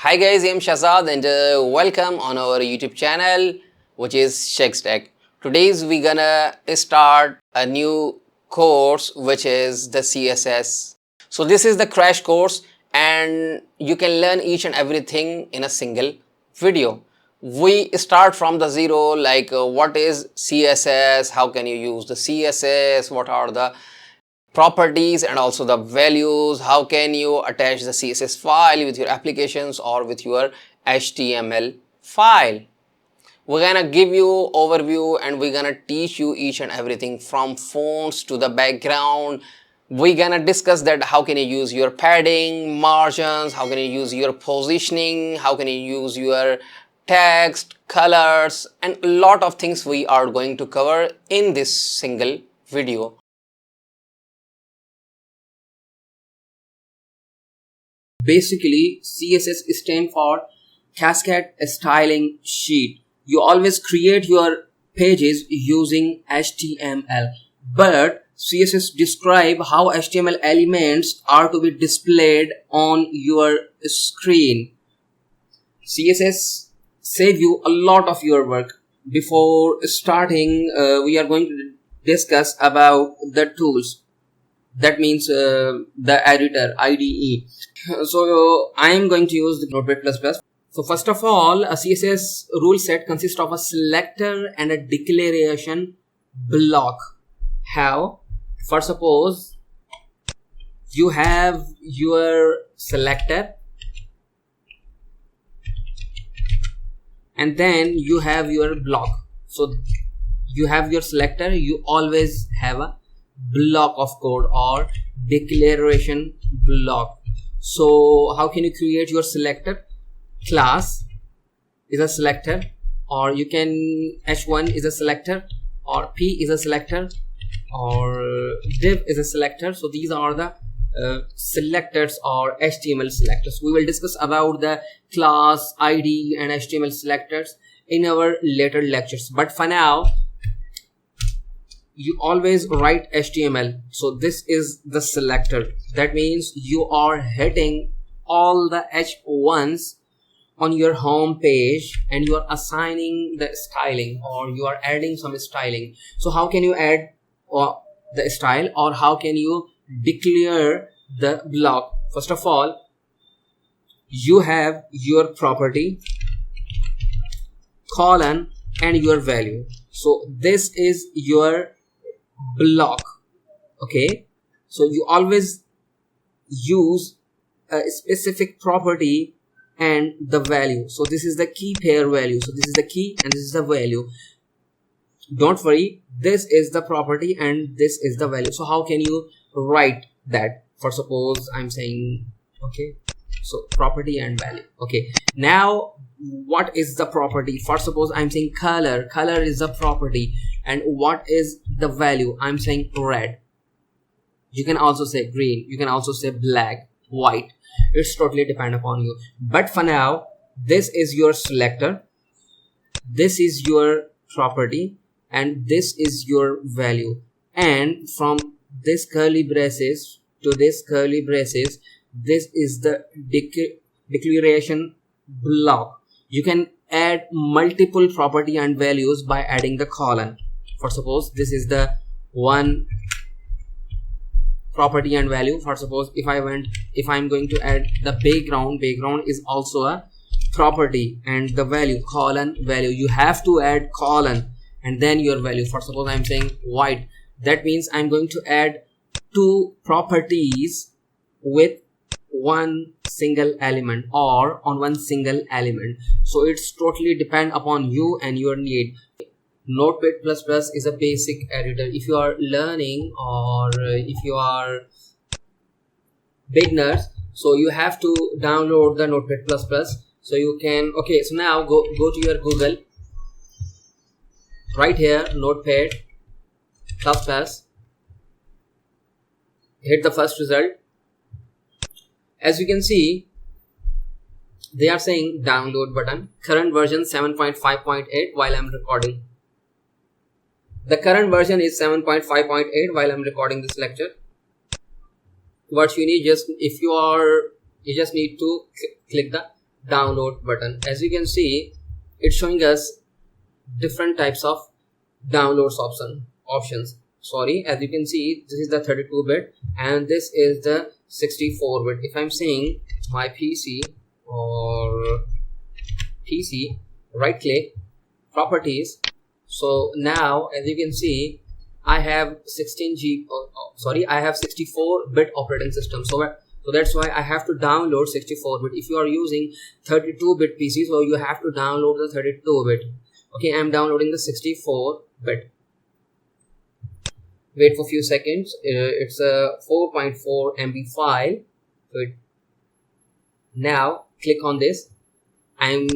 Hi guys, I am Shazad and welcome on our YouTube channel, which is Shekstack. Today's we gonna start a new course, which is the CSS. So this is the crash course and you can learn each and everything in a single video. We start from the zero, like what is CSS, how can you use the CSS, what are the properties and also the values, how can you attach the CSS file with your applications or with your HTML file. We're gonna give you overview and we're gonna teach you each and everything from fonts to the background. We're gonna discuss that how can you use your padding, margins, how can you use your positioning, how can you use your text, colors, and a lot of things we are going to cover in this single video. Basically, CSS stands for Cascade Styling Sheet. You always create your pages using HTML, but CSS describe how HTML elements are to be displayed on your screen. CSS save you a lot of your work. Before starting, we are going to discuss about the tools. That means the editor, IDE. So I am going to use the Notepad++. So first of all, a CSS rule set consists of a selector and a declaration block. How? For suppose you have your selector and then you have your block. So you have your selector, you always have a block of code or declaration block. So how can you create your selector? Class is a selector, or you can h1 is a selector, or p is a selector, or div is a selector. So these are the selectors or HTML selectors. We will discuss about the class, ID and HTML selectors in our later lectures, but for now you always write HTML. So this is the selector. That means you are hitting all the H1s on your home page and you are assigning the styling, or you are adding some styling. So how can you add the style, or how can you declare the block? First of all, you have your property, colon, and your value. So this is your block. Okay, so you always use a specific property and the value. So this is the key pair value. So this is the key and this is the value. Don't worry, this is the property and this is the value. So how can you write that? For suppose I'm saying, okay, so property and value. Okay, now what is the property? For suppose I'm saying color is the property, and what is the value? I'm saying red. You can also say green, you can also say black, white. It's totally depend upon you, but for now this is your selector, this is your property, and this is your value. And from this curly braces to this curly braces, this is the declaration block. You can add multiple property and values by adding the colon. For suppose this is the one property and value. For suppose if I'm going to add the background is also a property, and the value, colon, value. You have to add colon and then your value. For suppose I'm saying white, that means I'm going to add two properties with one single element or on one single element. So it's totally depend upon you and your need. Notepad++ is a basic editor. If you are learning or if you are beginners, so you have to download the Notepad++. So you can, okay, so now go to your Google. Right here, Notepad++. Hit the first result. As you can see, they are saying download button. Current version 7.5.8 while I'm recording. The current version is 7.5.8 while I'm recording this lecture. What you need, you just need to click the download button. As you can see, it's showing us different types of downloads options. Sorry, as you can see, this is the 32-bit and this is the 64-bit. If I'm saying my PC or PC, right click, properties. So now as you can see, I have 64-bit operating system. So that's why I have to download 64-bit. If you are using 32-bit PC, so you have to download the 32-bit. Okay, I'm downloading the 64-bit. Wait for a few seconds. It's a 4.4 MB file. Now click on this. I'm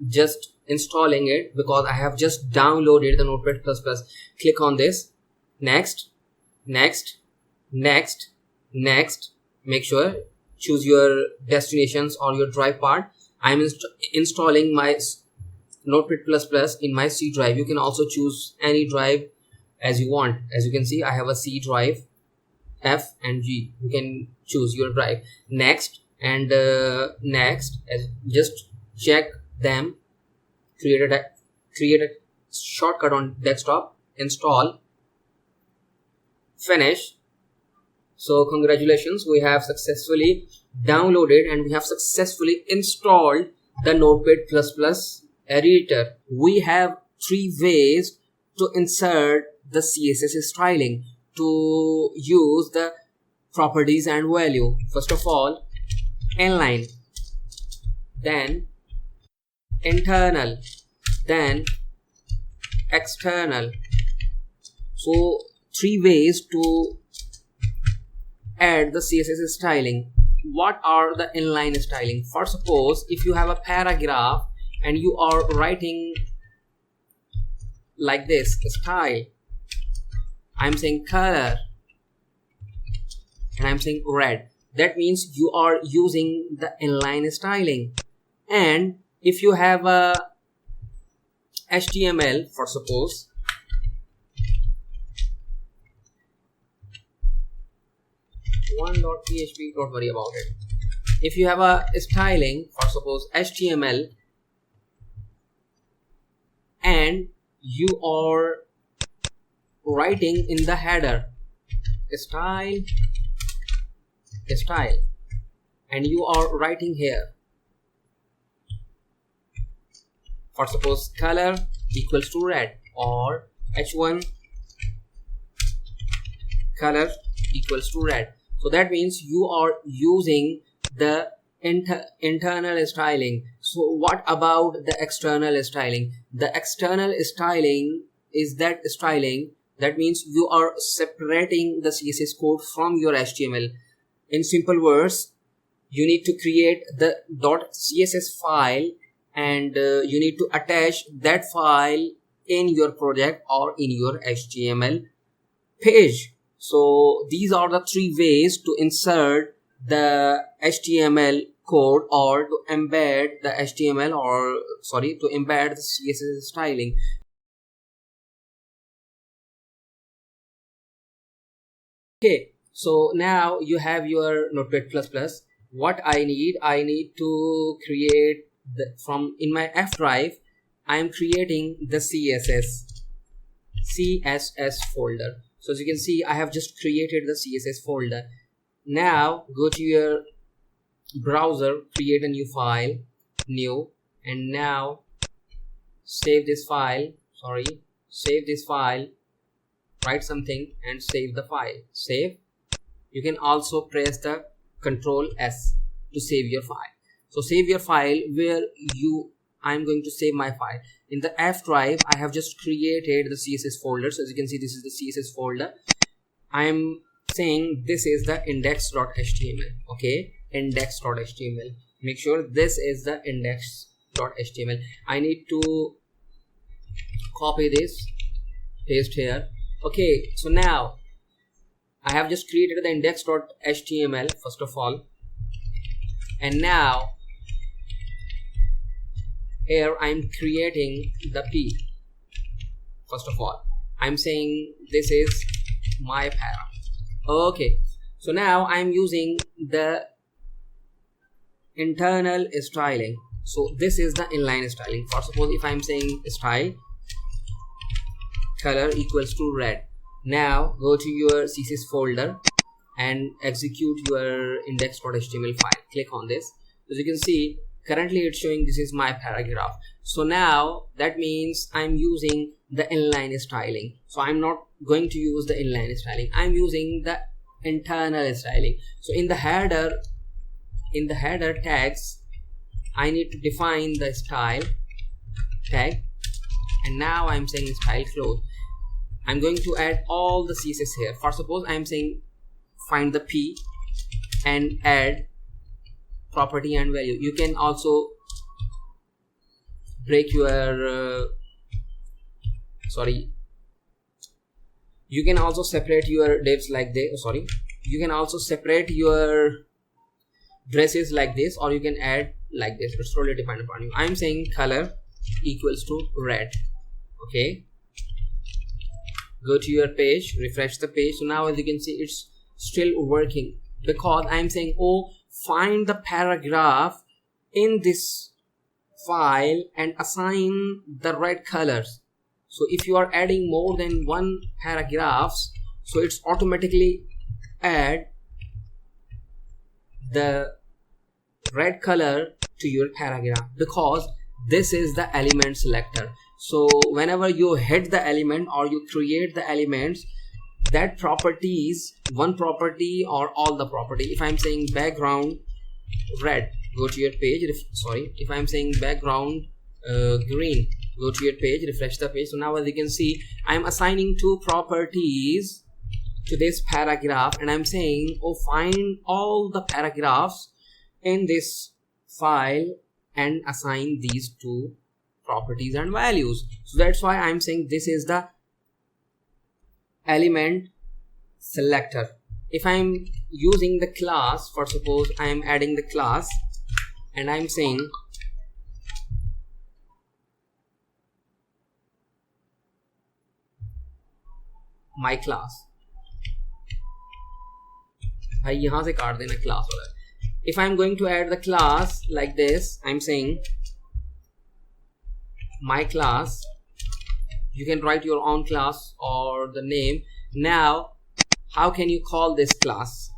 just installing it because I have just downloaded the Notepad++. Click on this. Next. Make sure choose your destinations or your drive part. I'm installing my Notepad++ in my C drive. You can also choose any drive as you want. As you can see, I have a C drive, F and G. You can choose your drive. Next, just check them. Create a shortcut on desktop. Install. Finish. So congratulations, we have successfully downloaded and we have successfully installed the Notepad++ editor. We have 3 ways to insert the CSS styling to use the properties and value. First of all, inline, then internal, then external. So 3 ways to add the CSS styling. What are the inline styling? For suppose if you have a paragraph and you are writing like this, style, I'm saying color and I'm saying red, that means you are using the inline styling. And if you have a HTML, for suppose, .php, don't worry about it. If you have a styling, for suppose HTML, and you are writing in the header style, and you are writing here, for suppose color equals to red, or h1 color equals to red. So that means you are using the internal styling. So what about the external styling? The external styling is that styling that means you are separating the CSS code from your HTML. In simple words, you need to create the .css file and you need to attach that file in your project or in your HTML page. So these are the 3 ways to insert the HTML code or to embed the HTML or to embed the CSS styling. Okay, so now you have your Notepad++. What I need to create in my F drive, I am creating the CSS folder. So as you can see, I have just created the CSS folder. Now go to your browser, create a new file, and now save this file, write something and save the file. Save. You can also press the Ctrl S to save your file. So save your file where I'm going to save my file. In the F drive, I have just created the CSS folder. So as you can see, this is the CSS folder. I am saying this is the index.html. Okay, index.html. Make sure this is the index.html. I need to copy this, paste here. Okay, so now I have just created the index.html first of all, and now here I'm creating the P. First of all, I'm saying this is my para. Okay, so now I'm using the internal styling. So this is the inline styling. For suppose if I'm saying style color equals to red, now go to your css folder and execute your index.html file. Click on this. As you can see, currently it's showing this is my paragraph. So now that means I'm using the inline styling. So I'm not going to use the inline styling, I'm using the internal styling. So in the header tags, I need to define the style tag, and now I'm saying style close. I'm going to add all the css here. For suppose I'm saying find the p and add property and value. You can also break your you can also separate your divs like this. You can also separate your dresses like this, or you can add like this. It's totally dependent upon you. I'm saying color equals to red. Okay, go to your page, refresh the page. So now as you can see, it's still working because I'm saying, oh, find the paragraph in this file and assign the red colors. So if you are adding more than one paragraphs, so it's automatically add the red color to your paragraph, because this is the element selector. So whenever you hit the element or you create the elements, that properties, one property or all the property. If I'm saying background red, go to your page. If I'm saying background green, go to your page, refresh the page. So now as you can see, I'm assigning two properties to this paragraph, and I'm saying, oh, find all the paragraphs in this file and assign these two properties and values. So that's why I'm saying this is the element selector. If I'm using the class, for suppose I'm adding the class and I'm saying my class, भाई यहाँ से काट देना class वाला. If I'm going to add the class like this, I'm saying my class. You can write your own class or the name. Now how can you call this class?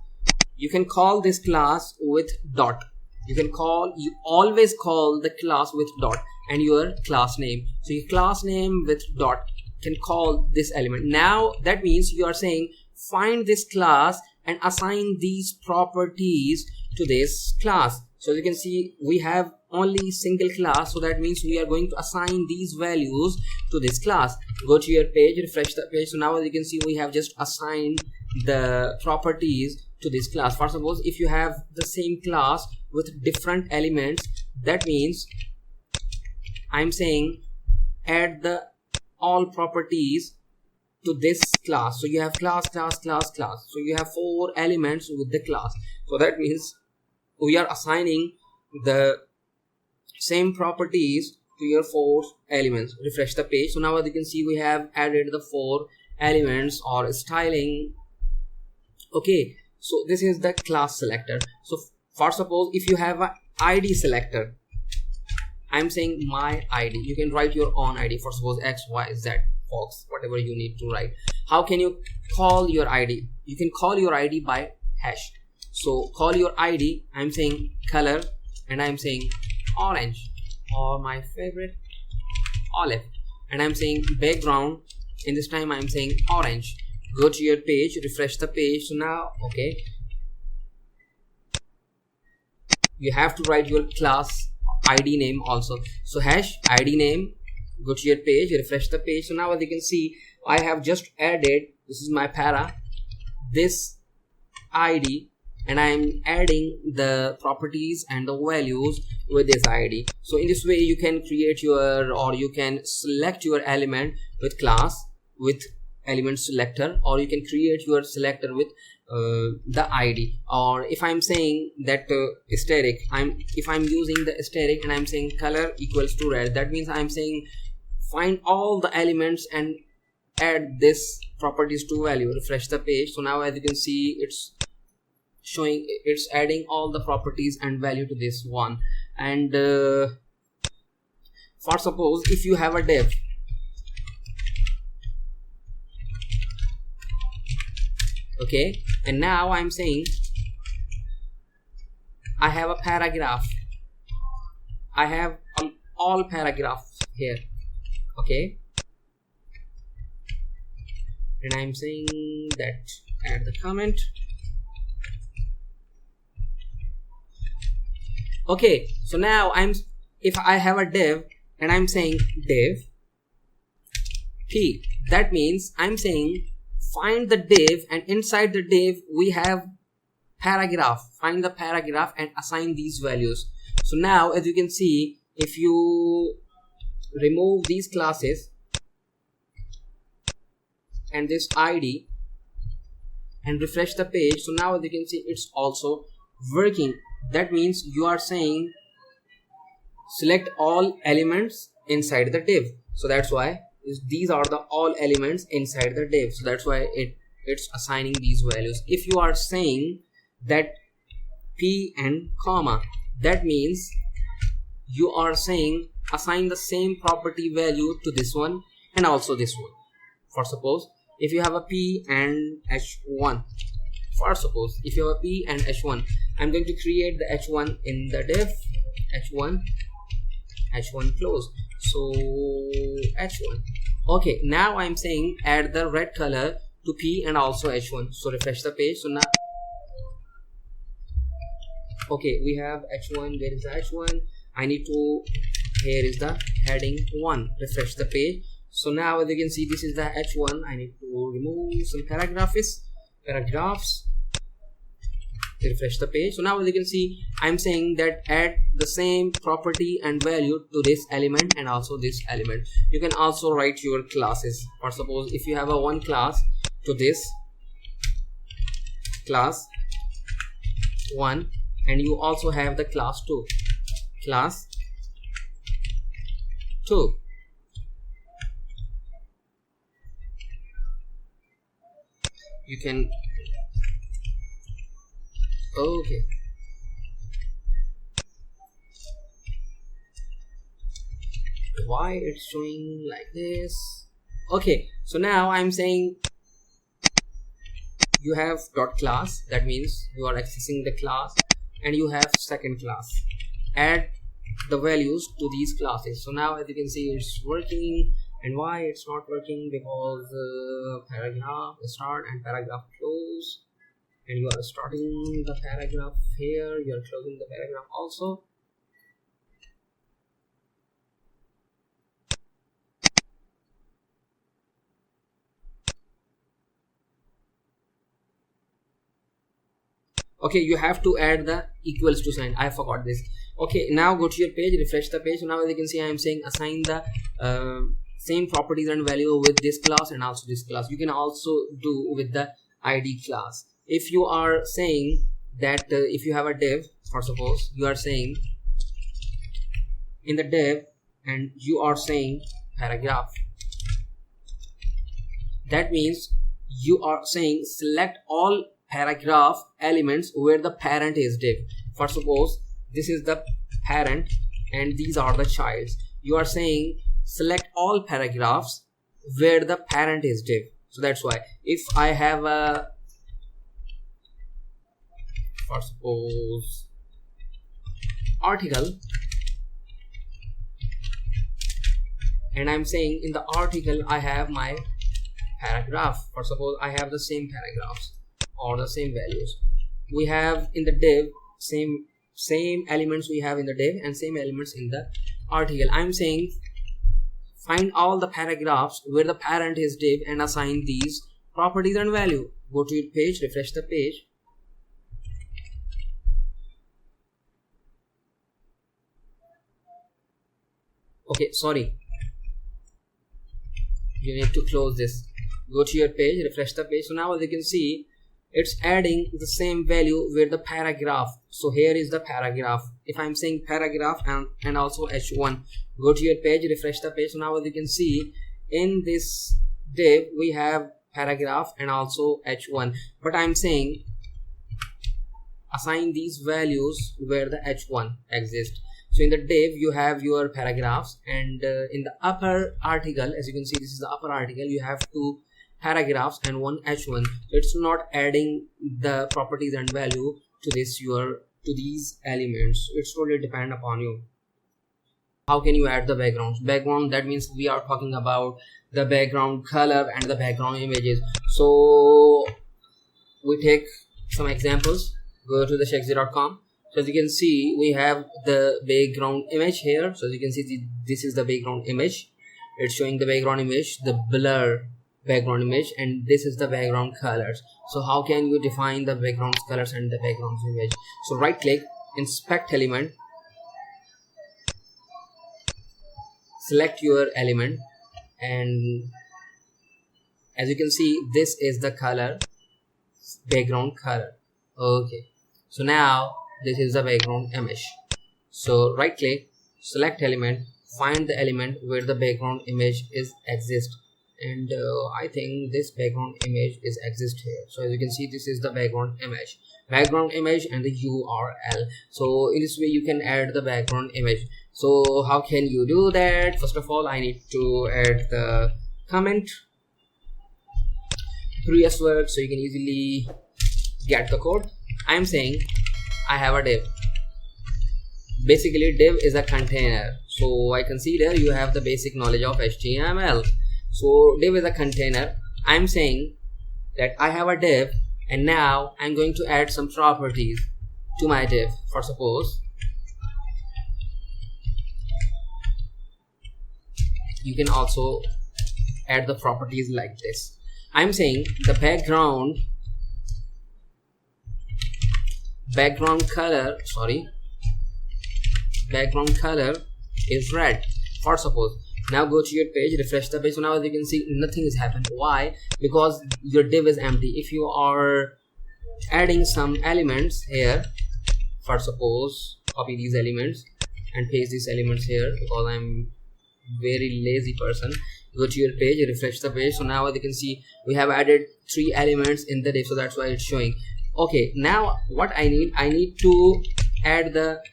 You can call this class with dot. You always call the class with dot and your class name. So your class name with dot can call this element. Now that means you are saying find this class and assign these properties to this class. So you can see we have only single class, so that means we are going to assign these values to this class. Go to your page, refresh the page. So now as you can see, we have just assigned the properties to this class. For suppose if you have the same class with different elements, that means I'm saying add the all properties to this class. So you have class. So you have 4 elements with the class. So that means we are assigning the same properties to your 4 elements. Refresh the page. So now as you can see, we have added the 4 elements or styling. Okay, so this is the class selector. So for suppose if you have an ID selector, I'm saying my ID. You can write your own ID for suppose X, Y, Z, Fox, whatever you need to write. How can you call your ID? You can call your ID by hash. So call your ID. I'm saying color and I'm saying orange, or my favorite olive, and I'm saying background. In this time I'm saying orange. Go to your page, refresh the page. So now okay, you have to write your class ID name also. So hash ID name. Go to your page, refresh the page. So now as you can see, I have just added, this is my para, this ID, and I'm adding the properties and the values with this ID. So in this way you can create your, or you can select your element with class with element selector, or you can create your selector with the ID. Or if I'm saying that aesthetic, if I'm using the aesthetic and I'm saying color equals to red, that means I'm saying find all the elements and add this properties to value. Refresh the page. So now as you can see, it's showing, it's adding all the properties and value to this one. And for suppose if you have a div, okay, and now I'm saying I have a paragraph, I have all paragraphs here, okay, and I'm saying that add the comment. Okay, so now if I have a div and I'm saying div p, that means I'm saying find the div, and inside the div we have paragraph, find the paragraph and assign these values. So now as you can see, if you remove these classes and this id and refresh the page, so now as you can see it's also working. That means you are saying select all elements inside the div, so that's why these are the all elements inside the div, so that's why it's assigning these values. If you are saying that p and comma, that means you are saying assign the same property value to this one and also this one. For suppose if you have a p and h1, for suppose if you have a p and h1, I'm going to create the h1 in the div, h1 close, so h1. Okay, now I'm saying add the red color to p and also h1, so refresh the page. So now okay, we have h1, where is the h1, I need to, here is the heading 1, refresh the page. So now as you can see, this is the h1, I need to remove some paragraphs, refresh the page. So now as you can see, I'm saying that add the same property and value to this element and also this element. You can also write your classes. For suppose if you have a one class to this class 1, and you also have the class 2, you can, okay, why it's showing like this. Okay, so now I'm saying you have dot class, that means you are accessing the class, and you have second class, add the values to these classes. So now as you can see it's working. And why it's not working? Because paragraph start and paragraph close, and you are starting the paragraph here, you are closing the paragraph also. Okay, you have to add the equals to sign, I forgot this. Okay, now go to your page, refresh the page. So now as you can see, I am saying assign the same properties and value with this class and also this class. You can also do with the id class. If you are saying that if you have a div, for suppose you are saying in the div and you are saying paragraph, that means you are saying select all paragraph elements where the parent is div. For suppose this is the parent and these are the childs, you are saying select all paragraphs where the parent is div. So that's why if I have a, for suppose article, and I'm saying in the article I have my paragraph, for suppose I have the same paragraphs or the same values. We have in the div same elements we have in the div and same elements in the article. I'm saying find all the paragraphs where the parent is div and assign these properties and value. Go to your page, refresh the page. Okay, sorry, you need to close this. Go to your page, refresh the page. So now as you can see, it's adding the same value where the paragraph. So here is the paragraph. If I'm saying paragraph and also h1, go to your page, refresh the page. So now as you can see, in this div we have paragraph and also h1, but I'm saying assign these values where the h1 exists. So in the div you have your paragraphs, and in the upper article, as you can see, this is the upper article, you have 2 paragraphs and 1 h1. So it's not adding the properties and value to these elements. It's totally depend upon you. How can you add the backgrounds? Background, that means we are talking about the background color and the background images. So we take some examples. Go to the shexy.com. So as you can see, we have the background image here. So as you can see, this is the background image. It's showing the background image, the blur background image, and this is the background colors. So how can you define the background colors and the background image? So right click, inspect element, select your element, and as you can see, this is the color, background color. Okay, so now this is the background image. So right click, select element, find the element where the background image is exist, and I think this background image is exist here. So as you can see, this is the background image and the URL. So in this way you can add the background image. So how can you do that? First of all, I need to add the comment previous word, so you can easily get the code. I am saying I have a div. Basically div is a container, so I consider you have the basic knowledge of HTML. So div is a container. I'm saying that I have a div, and now I'm going to add some properties to my div. For suppose, you can also add the properties like this. I'm saying the background color is red, for suppose. Now go to your page, refresh the page. So now as you can see, nothing has happened. Why? Because your div is empty. If you are adding some elements here, for suppose, copy these elements and paste these elements here, because I'm very lazy person. Go to your page, refresh the page. So now as you can see, we have added 3 elements in the div, so that's why it's showing. Okay, now what I need to add the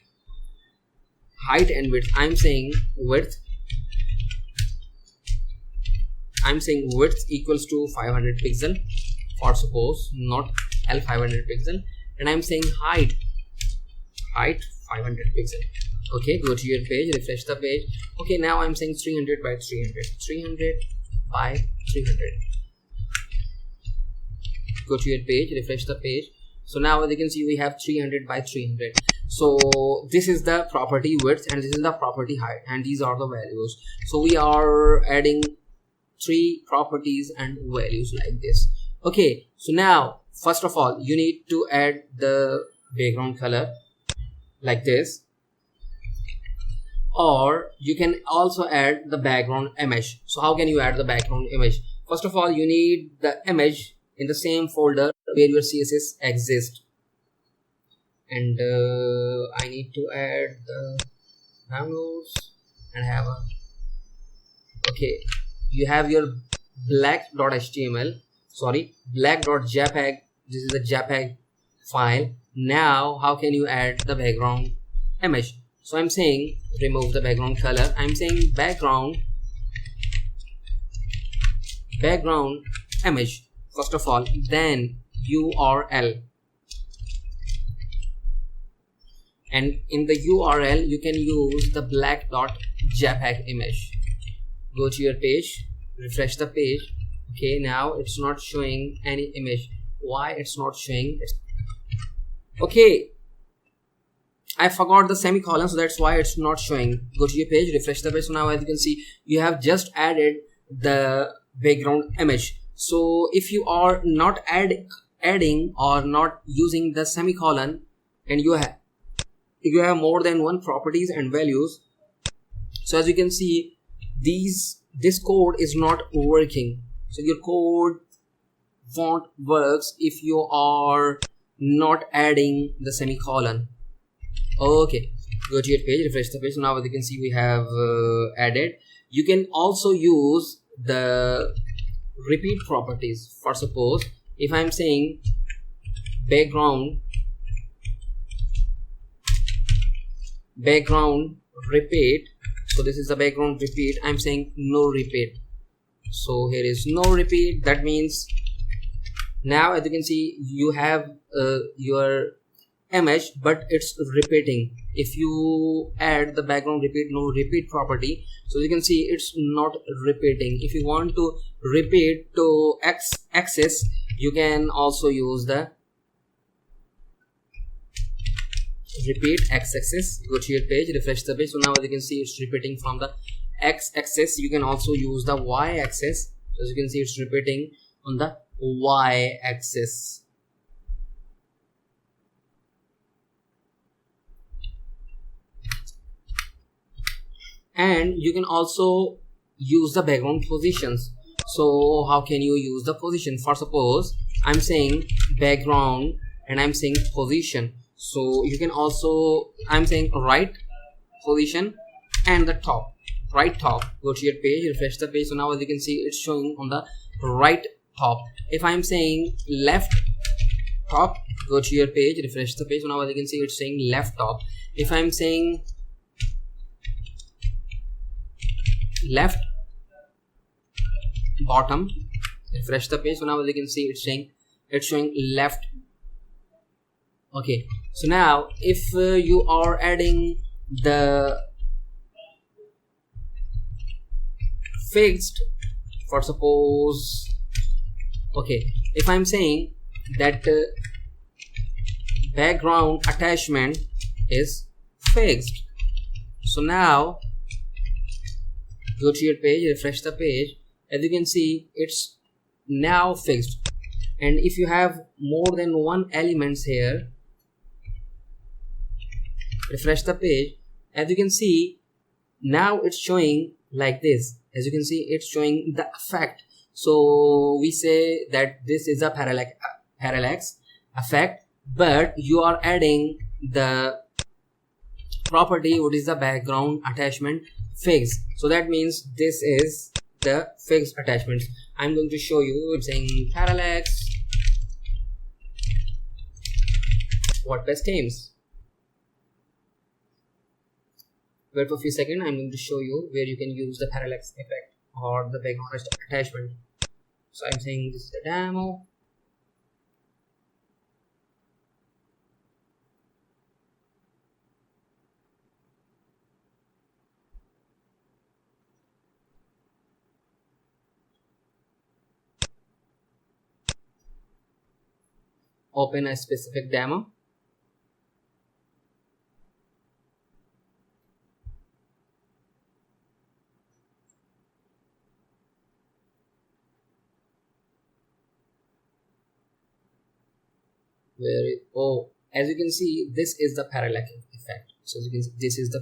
height and width. I'm saying width equals to 500 pixel, for suppose, not L 500 pixel, and I'm saying height 500 pixel. Okay, go to your page, refresh the page. Okay, now I'm saying 300 by 300. Go to your page, refresh the page. So now as you can see, we have 300 by 300. So this is the property width and this is the property height, and these are the values. So we are adding 3 properties and values like this. Okay, so now first of all you need to add the background color like this, or you can also add the background image. So how can you add the background image? First of all, you need the image in the same folder where your CSS exists, and I need to add the downloads and have a, okay, you have your black.html, sorry, black.jpg. This is the JPEG file. Now how can you add the background image? So I'm saying remove the background color. I'm saying background image first of all, then URL, and in the URL you can use the black.jpg image. Go to your page, refresh the page. Okay, now it's not showing any image. Why it's not showing? Okay, I forgot the semicolon, so that's why it's not showing. Go to your page, refresh the page. So now as you can see, you have just added the background image. So if you are not adding or not using the semicolon, and you have more than 1 properties and values, so as you can see, this code is not working. So your code won't works if you are not adding the semicolon. Okay, go to your page, refresh the page. So now as you can see, we have added. You can also use the repeat properties. For suppose, if I'm saying background background repeat. So this is the background repeat. I'm saying no repeat. So here is no repeat. That means now as you can see you have your image, but it's repeating. If you add the background repeat no repeat property, so you can see it's not repeating. If you want to repeat to x-axis, you can also use the repeat x-axis. Go to your page, refresh the page. So now as you can see it's repeating from the x-axis. You can also use the y-axis. So as you can see it's repeating on the y-axis. And you can also use the background positions. So how can you use the position? For suppose I'm saying background and I'm saying position, so you can also, I'm saying right position and the top, right top. Go to your page, refresh the page. So now as you can see it's showing on the right top. If I'm saying left top, go to your page, refresh the page. So now as you can see it's saying left top. If I'm saying left bottom, refresh the page. So now as you can see it's showing left. Okay, so now if you are adding the fixed, for suppose, okay, if I'm saying that background attachment is fixed, so now go to your page, refresh the page. As you can see it's now fixed. And if you have more than one elements here, refresh the page. As you can see now it's showing like this. As you can see it's showing the effect. So we say that this is a parallax effect, but you are adding the property what is the background attachment fixed. So that means this is the fixed attachments. I'm going to show you. It's saying parallax WordPress themes. Wait for a few seconds. I'm going to show you where you can use the parallax effect or the background attachment. So I'm saying this is the demo. Open a specific demo. As you can see this is the parallax effect. So as you can see this is the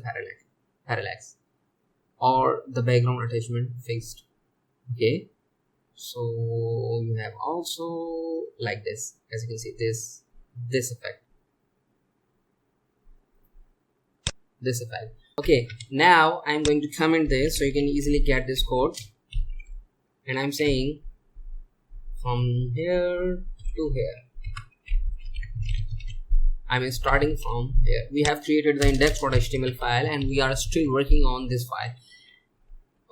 parallax or the background attachment fixed. Okay, so you have also like this. As you can see this effect. Okay, now I'm going to comment this so you can easily get this code. And I'm saying from here to here, I'm starting from here. We have created the index.html file and we are still working on this file.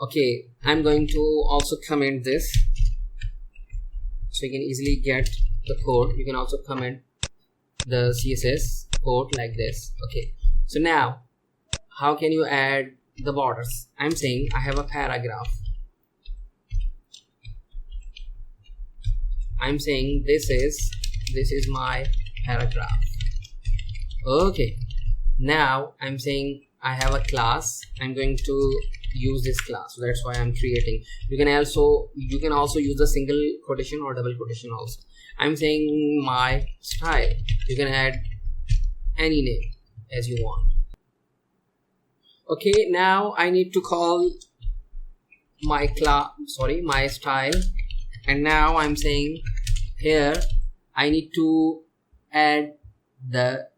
Okay, I'm going to also comment this so you can easily get the code. You can also comment the CSS code like this. Okay, so now how can you add the borders? I'm saying I have a paragraph. I'm saying this is my paragraph. Okay, now I'm saying I have a class. I'm going to use this class, so that's why I'm creating. You can also use the single quotation or double quotation also. I'm saying my style. You can add any name as you want. Okay, now I need to call my style, and now I'm saying here I need to add the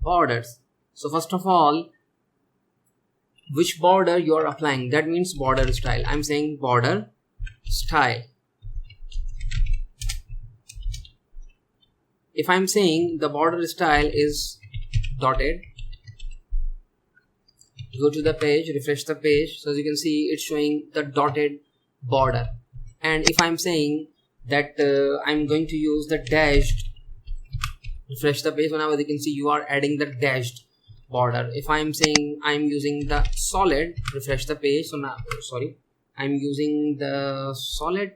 borders. So first of all, which border you are applying, that means border style. I'm saying border style. If I'm saying the border style is dotted, Go to the page, refresh the page. So as you can see, it's showing the dotted border. And if I'm saying that I'm going to use the dashed, refresh the page. So now as you can see, you are adding the dashed border. If I'm saying I'm using the solid, refresh the page. So now, sorry, I'm using the solid.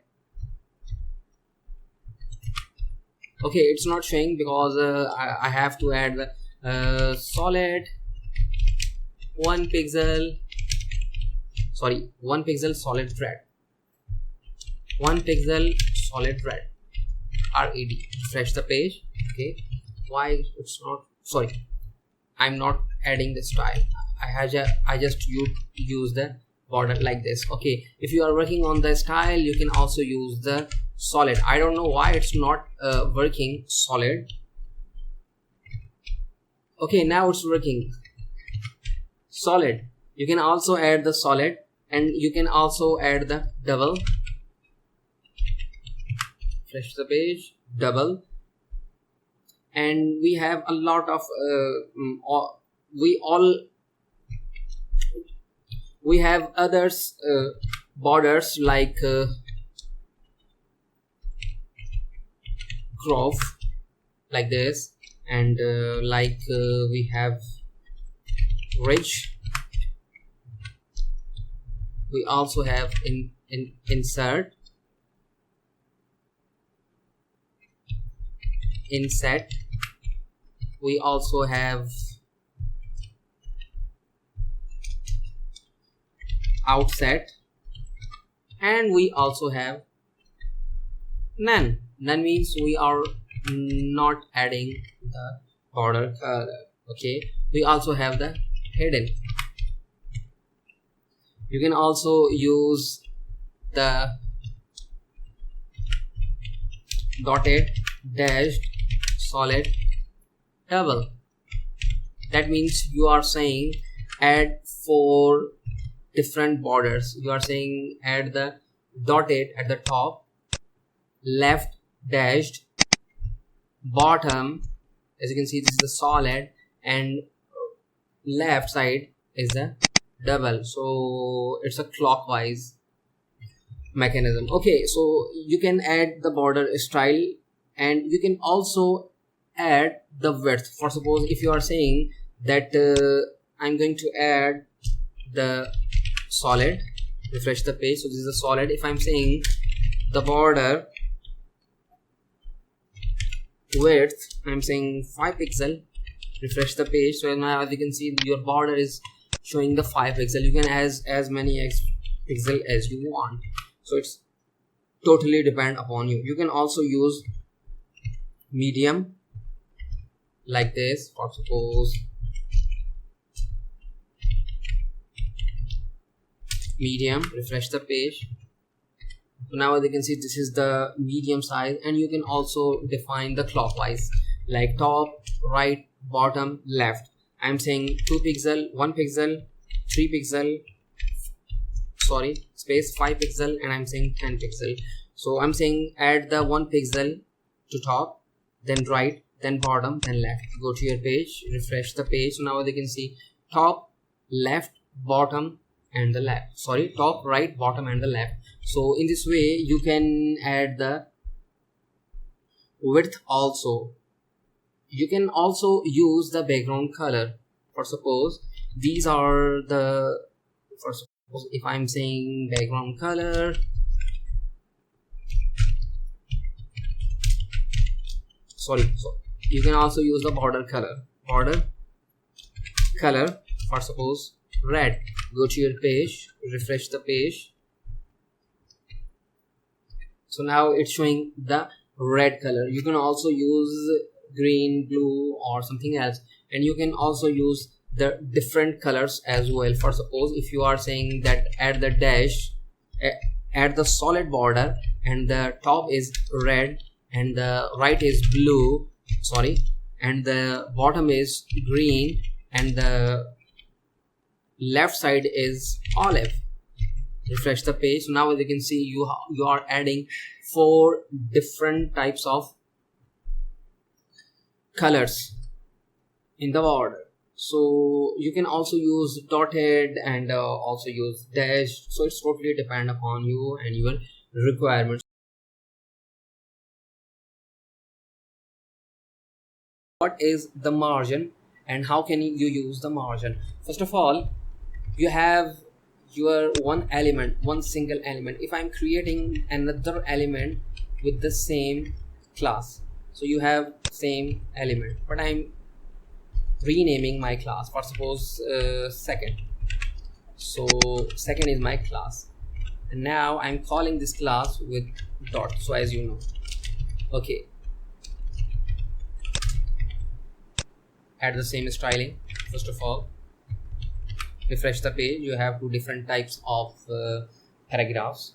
Okay, it's not showing because I have to add the solid 1 pixel, sorry, 1 pixel solid red, 1 pixel solid red, RED. Refresh the page. Okay, why it's not, sorry, I'm not adding the style. I just use the border like this. Okay, if you are working on the style, you can also use the solid. I don't know why it's not working solid. Okay, now it's working solid. You can also add the solid, and you can also add the double. Refresh the page, double. And we have a lot of we have others borders like crop like this, and we have rich. We also have insert, inset. We also have outset, and we also have none. None means we are not adding the border color. Okay, we also have the hidden. You can also use the dotted, dashed, solid, double. That means you are saying add 4 different borders. You are saying add the dotted at the top, left dashed, bottom, as you can see this is the solid, and left side is the double. So it's a clockwise mechanism. Okay, so you can add the border style, and you can also add the width. For suppose if you are saying that I'm going to add the solid, refresh the page. So this is the solid. If I'm saying the border width, I'm saying 5 pixel, refresh the page. So now as you can see, your border is showing the 5 pixel. You can add as many pixel as you want, so it's totally depend upon you. You can also use medium like this. For suppose medium, refresh the page. So now as you can see, this is the medium size, and you can also define the clockwise like top, right, bottom, left. I'm saying 2 pixel, 1 pixel, 3 pixel, sorry, space 5 pixel, and I'm saying 10 pixel. So I'm saying add the 1 pixel to top, then right, then bottom, then left. Go to your page, refresh the page. So now as you can see, top, left, bottom, and the left. Sorry, top, right, bottom, and the left. So in this way you can add the width also. You can also use the background color. For suppose these are the, for suppose if I'm saying background color, sorry, so you can also use the border color. Border color, for suppose red. Go to your page, refresh the page. So now it's showing the red color. You can also use green, blue, or something else, and you can also use the different colors as well. For suppose if you are saying that add the dash, add the solid border, and the top is red, and the right is blue, sorry, and the bottom is green, and the left side is olive. Refresh the page. So now as you can see, you are adding 4 different types of colors in the border. So you can also use dotted and also use dash. So it's totally depend upon you and your requirements. What is the margin and how can you use the margin? First of all, you have your one single element. If I'm creating another element with the same class, so you have same element, but I'm renaming my class for suppose second. So second is my class, and now I'm calling this class with dot. So as you know, okay, add the same styling. First of all, refresh the page. You have two different types of paragraphs.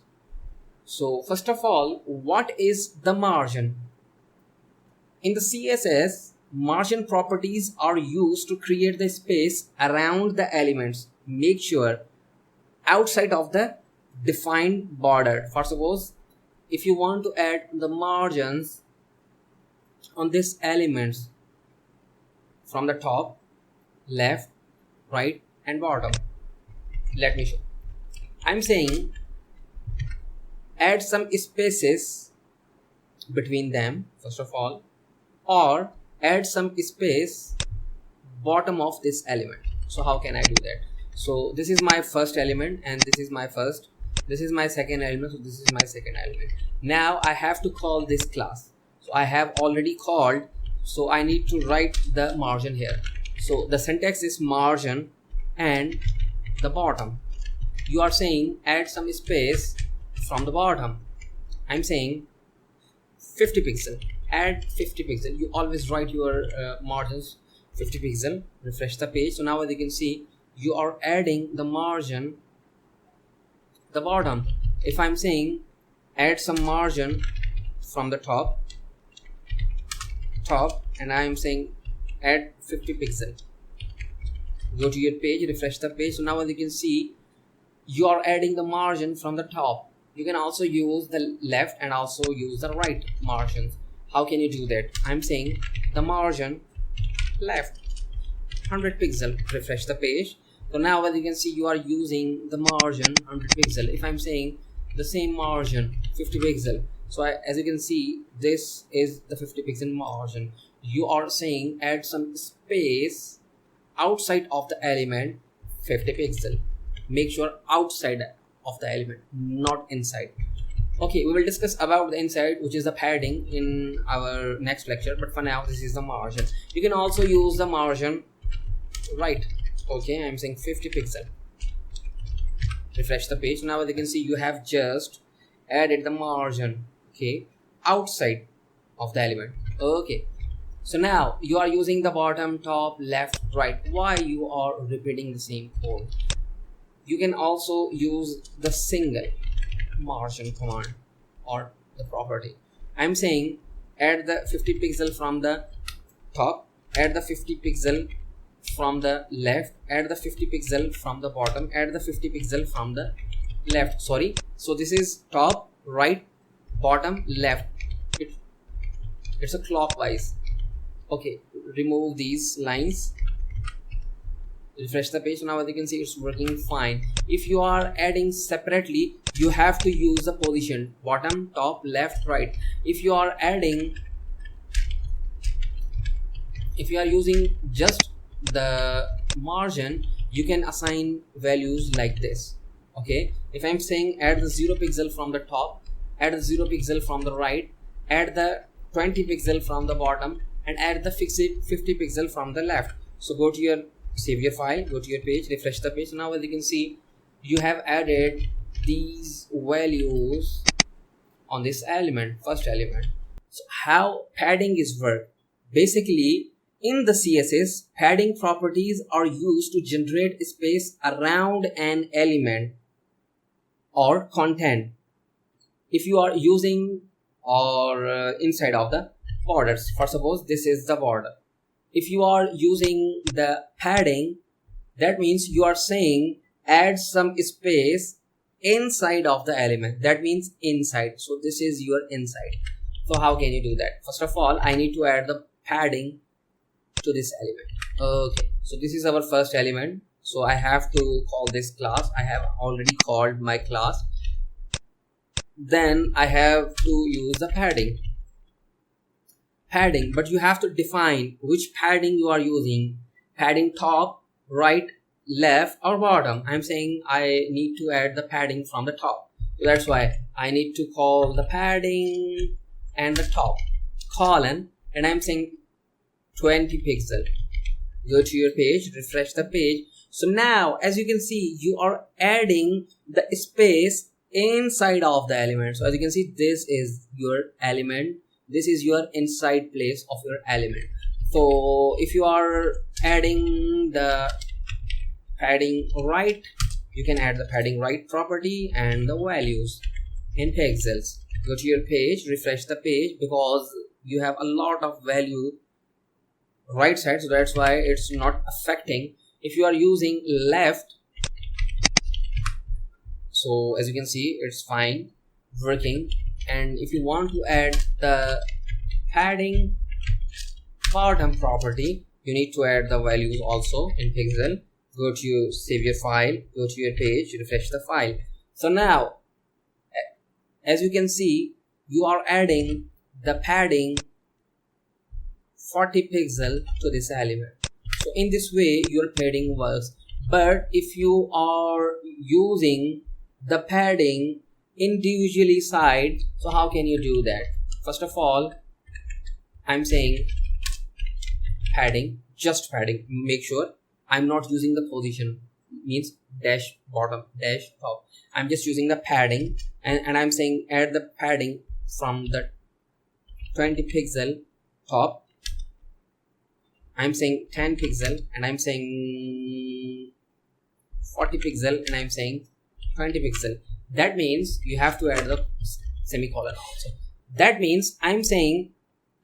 So first of all, what is the margin? In the CSS, margin properties are used to create the space around the elements. Make sure outside of the defined border. For suppose if you want to add the margins on these elements from the top, left, right and bottom, let me show. I'm saying add some spaces between them first of all, or add some space bottom of this element. So how can I do that? So this is my first element and this is my first, this is my second element, so this is my second element. Now I have to call this class, so I have already called, so I need to write the margin here. So the syntax is margin and the bottom. You are saying add some space from the bottom. I'm saying 50 pixel, add 50 pixel. You always write your margins 50 pixel. Refresh the page. So now as you can see, you are adding the margin the bottom. If I'm saying add some margin from the top, and I'm saying add 50 pixel, go to your page, refresh the page. So now as you can see, you are adding the margin from the top. You can also use the left and also use the right margins. How can you do that? I'm saying the margin left 100 pixel, refresh the page. So now as you can see, you are using the margin 100 pixel. If I'm saying the same margin 50 pixel, so as you can see, this is the 50 pixel margin. You are saying add some space outside of the element 50 pixel. Make sure outside of the element, not inside. Okay, we will discuss about the inside, which is the padding, in our next lecture, but for now this is the margin. You can also use the margin right. Okay, I'm saying 50 pixel, refresh the page. Now as you can see, you have just added the margin, okay, outside of the element. Okay, so now you are using the bottom, top, left, right. Why you are repeating the same code? You can also use the single margin command or the property. I'm saying add the 50 pixel from the top, add the 50 pixel from the left, add the 50 pixel from the bottom, add the 50 pixel from the left. Sorry, so this is top, right, bottom, left. It's a clockwise. Okay, remove these lines, refresh the page. So now as you can see, it's working fine. If you are adding separately, you have to use the position bottom, top, left, right. If you are adding, if you are using just the margin, you can assign values like this. Okay, if I'm saying add the 0 pixel from the top, add the 0 pixel from the right, add the 20 pixel from the bottom, and add the 50 pixel from the left. So go to your, save your file, go to your page, refresh the page. So now as you can see, you have added these values on this element, first element. So how padding is work? Basically, in the CSS, padding properties are used to generate space around an element or content. If you are using or inside of the borders, for suppose this is the border. If you are using the padding, that means you are saying add some space inside of the element. That means inside. So this is your inside. So how can you do that? First of all, I need to add the padding to this element. Okay, so this is our first element, so I have to call this class. I have already called my class. Then I have to use the padding, but you have to define which padding you are using. Padding top, right, left, or bottom. I'm saying I need to add the padding from the top, so that's why I need to call the padding and the top colon, and I'm saying 20 pixel. Go to your page, refresh the page. So now as you can see, you are adding the space inside of the element. So as you can see, this is your element, this is your inside place of your element. So if you are adding the padding right, you can add the padding right property and the values in pixels. Go to your page, refresh the page, because you have a lot of value right side, so that's why it's not affecting. If you are using left, so as you can see, it's fine working. And if you want to add the padding bottom property, you need to add the values also in pixel. Go to your save your file, go to your page, refresh the file. So now as you can see, you are adding the padding 40 pixel to this element. So in this way your padding works. But if you are using the padding individually side, so how can you do that? First of all, I'm saying padding, just padding. Make sure I'm not using the position, means dash bottom, dash top. I'm just using the padding, and I'm saying add the padding from the 20 pixel top. I'm saying 10 pixel, and I'm saying 40 pixel, and I'm saying 20 pixel. That means you have to add the semicolon also. That means I'm saying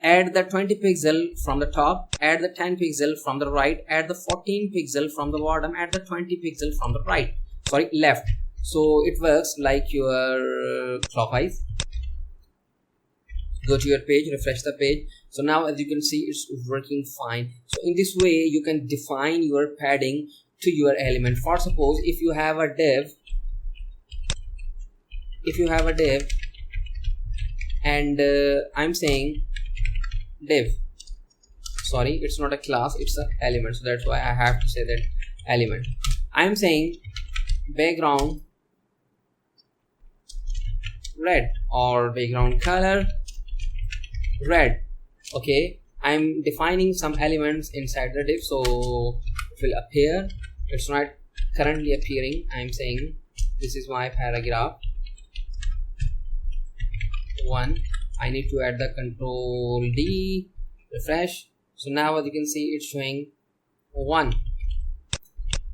add the 20 pixel from the top, add the 10 pixel from the right, add the 14 pixel from the bottom, add the 20 pixel from the right, sorry, left. So it works like your clockwise. Go to your page, refresh the page. So now as you can see, it's working fine. So in this way you can define your padding to your element. For suppose if you have a div, and I'm saying div, sorry, it's not a class, it's an element, so that's why I have to say that element. I'm saying background red or background color red. Okay, I'm defining some elements inside the div, so it will appear. It's not currently appearing. I'm saying this is my paragraph 1. I need to add the control D, refresh. So now as you can see, it's showing 1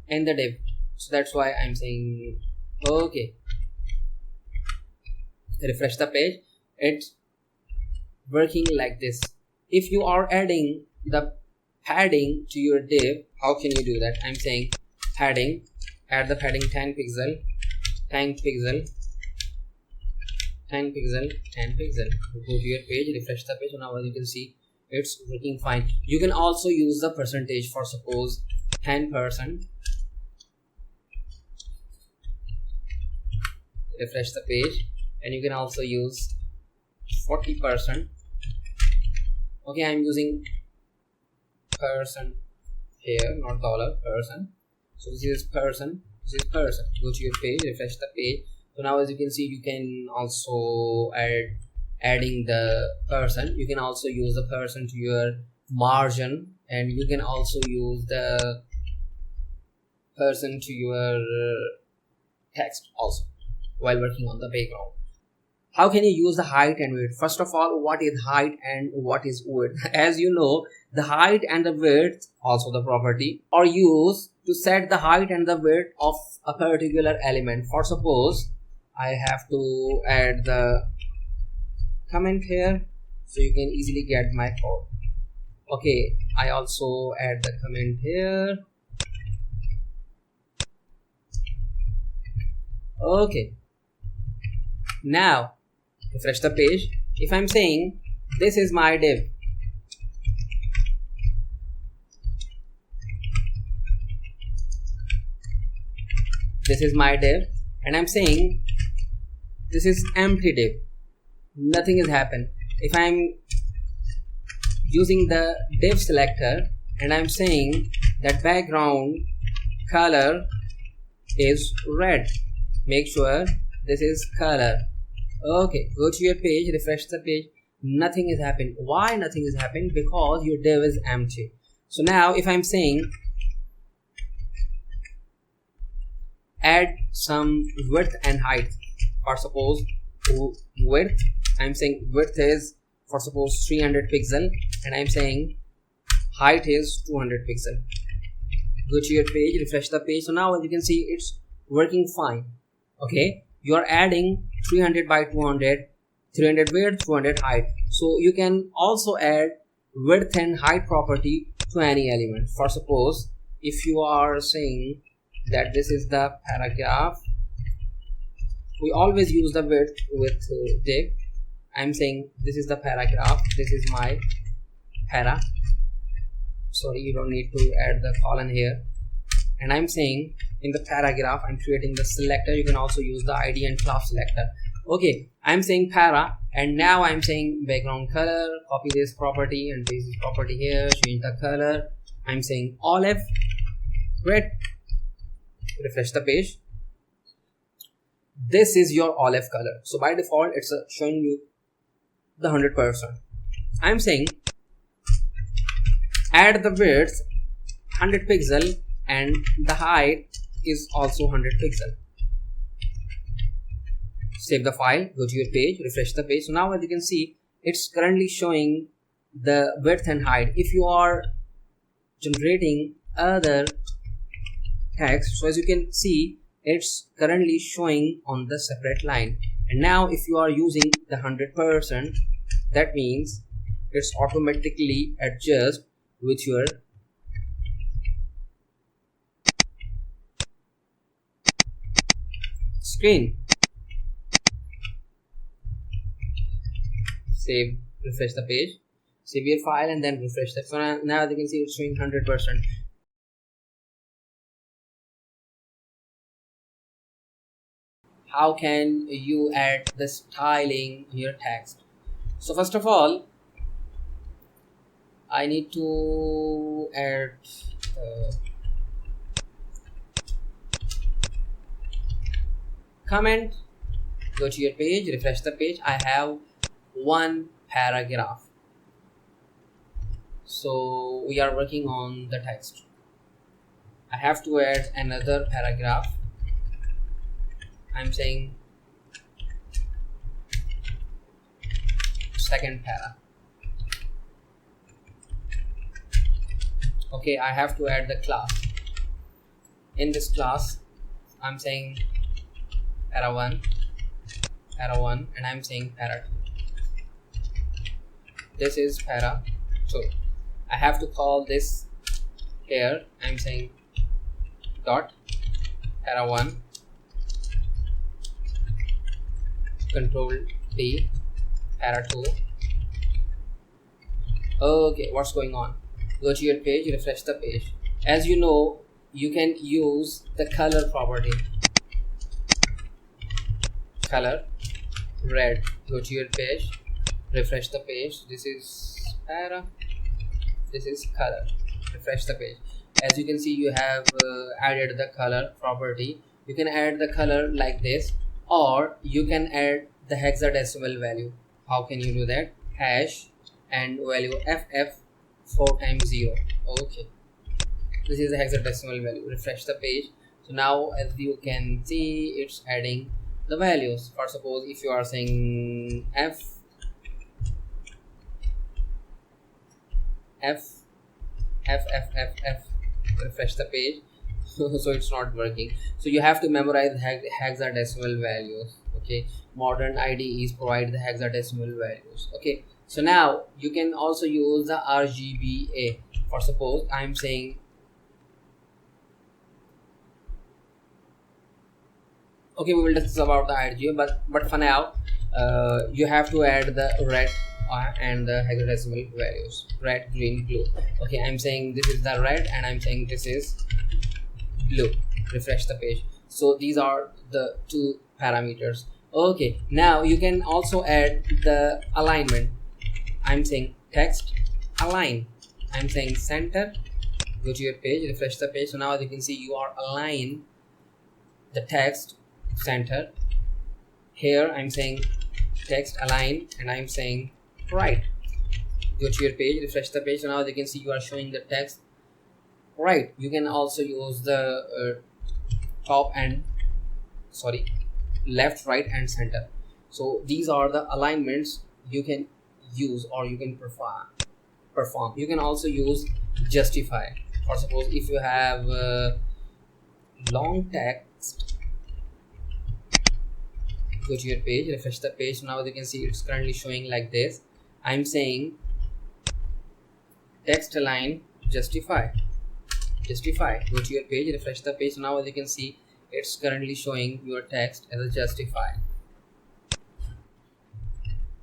in the div, so that's why I'm saying okay. Refresh the page, it's working like this. If you are adding the padding to your div, how can you do that? I'm saying padding, add the padding 10 pixel, 10 pixel, 10 pixel, 10 pixel. Go to your page, refresh the page, and now as you can see, it's working fine. You can also use the percentage. For suppose 10%, refresh the page, and you can also use 40%. Okay, I'm using person here, not dollar, person. So this is person, this is person. Go to your page, refresh the page. So now as you can see, you can also adding the person. You can also use the person to your margin, and you can also use the person to your text also while working on the background. How can you use the height and width? First of all, what is height and what is width? As you know, the height and the width, also the property, are used to set the height and the width of a particular element. For suppose I have to add the comment here, so you can easily get my code. Okay, I also add the comment here. Okay, now refresh the page. If I'm saying this is my div, this is my div, and I'm saying this is empty div, nothing has happened. If I'm using the div selector and I'm saying that background color is red, make sure this is color. Okay, go to your page, refresh the page, nothing is happened. Why nothing is happened? Because your div is empty. So now if I'm saying add some width and height, for suppose width, I'm saying width is for suppose 300 pixel and I'm saying height is 200 pixel. Go to your page, refresh the page. So now as you can see, it's working fine. Okay, you are adding 300 by 200, 300 width, 200 height. So you can also add width and height property to any element. For suppose if you are saying that this is the paragraph, we always use the width with div. I'm saying this is the paragraph, this is my para. Sorry, you don't need to add the colon here. And I'm saying in the paragraph I'm creating the selector. You can also use the id and class selector. Okay, I'm saying para, and now I'm saying background color, copy this property and paste this property here, change the color. I'm saying olive, red, refresh the page. This is your olive color. So by default it's showing you the 100%. I'm saying add the width 100 pixel and the height is also 100 pixel. Save the file, go to your page, refresh the page. So now as you can see, it's currently showing the width and height. If you are generating other text, so as you can see, it's currently showing on the separate line. And now if you are using the 100%, that means it's automatically adjust with your screen. Save, refresh the page, save your file and then refresh that. So now as you can see, it's showing 100%. How can you add the styling in your text? So first of all, I need to add comment. Go to your page, refresh the page. I have one paragraph, so we are working on the text. I have to add another paragraph. I'm saying second para. Okay, I have to add the class. In this class I'm saying para 1, and I'm saying para 2. This is para 2. I have to call this here. I'm saying dot para 1, control D, para 2. Okay, what's going on? Go to your page, refresh the page. As you know, you can use the color property. Color red. Go to your page, refresh the page. This is para, this is color. Refresh the page. As you can see, you have added the color property. You can add the color like this, or you can add the hexadecimal value. How can you do that? Hash and value ff 4 times 0. Okay, this is the hexadecimal value. Refresh the page. So now as you can see, it's adding the values. For suppose if you are saying f, refresh the page. So it's not working. So you have to memorize hexadecimal values. Okay, modern IDEs provide the hexadecimal values. Okay, so now you can also use the RGBA. For suppose I'm saying okay, we will discuss about the RGBA, but for now you have to add the red and the hexadecimal values, red, green, blue. Okay, I'm saying this is the red and I'm saying this is blue. Refresh the page. So these are the two parameters. Okay, now you can also add the alignment. I'm saying text align, I'm saying center, go to your page, refresh the page. So now as you can see, you are align the text center. Here I'm saying text align, and I'm saying right. Go to your page, refresh the page. So now as you can see, you are showing the text right. You can also use the top and left, right, and center. So these are the alignments you can use, or you can perform. You can also use justify. Or suppose if you have long text, go to your page, refresh the page. Now you can see it's currently showing like this. I'm saying text align justify. Go to your page, refresh the page. Now as you can see, it's currently showing your text as a justify.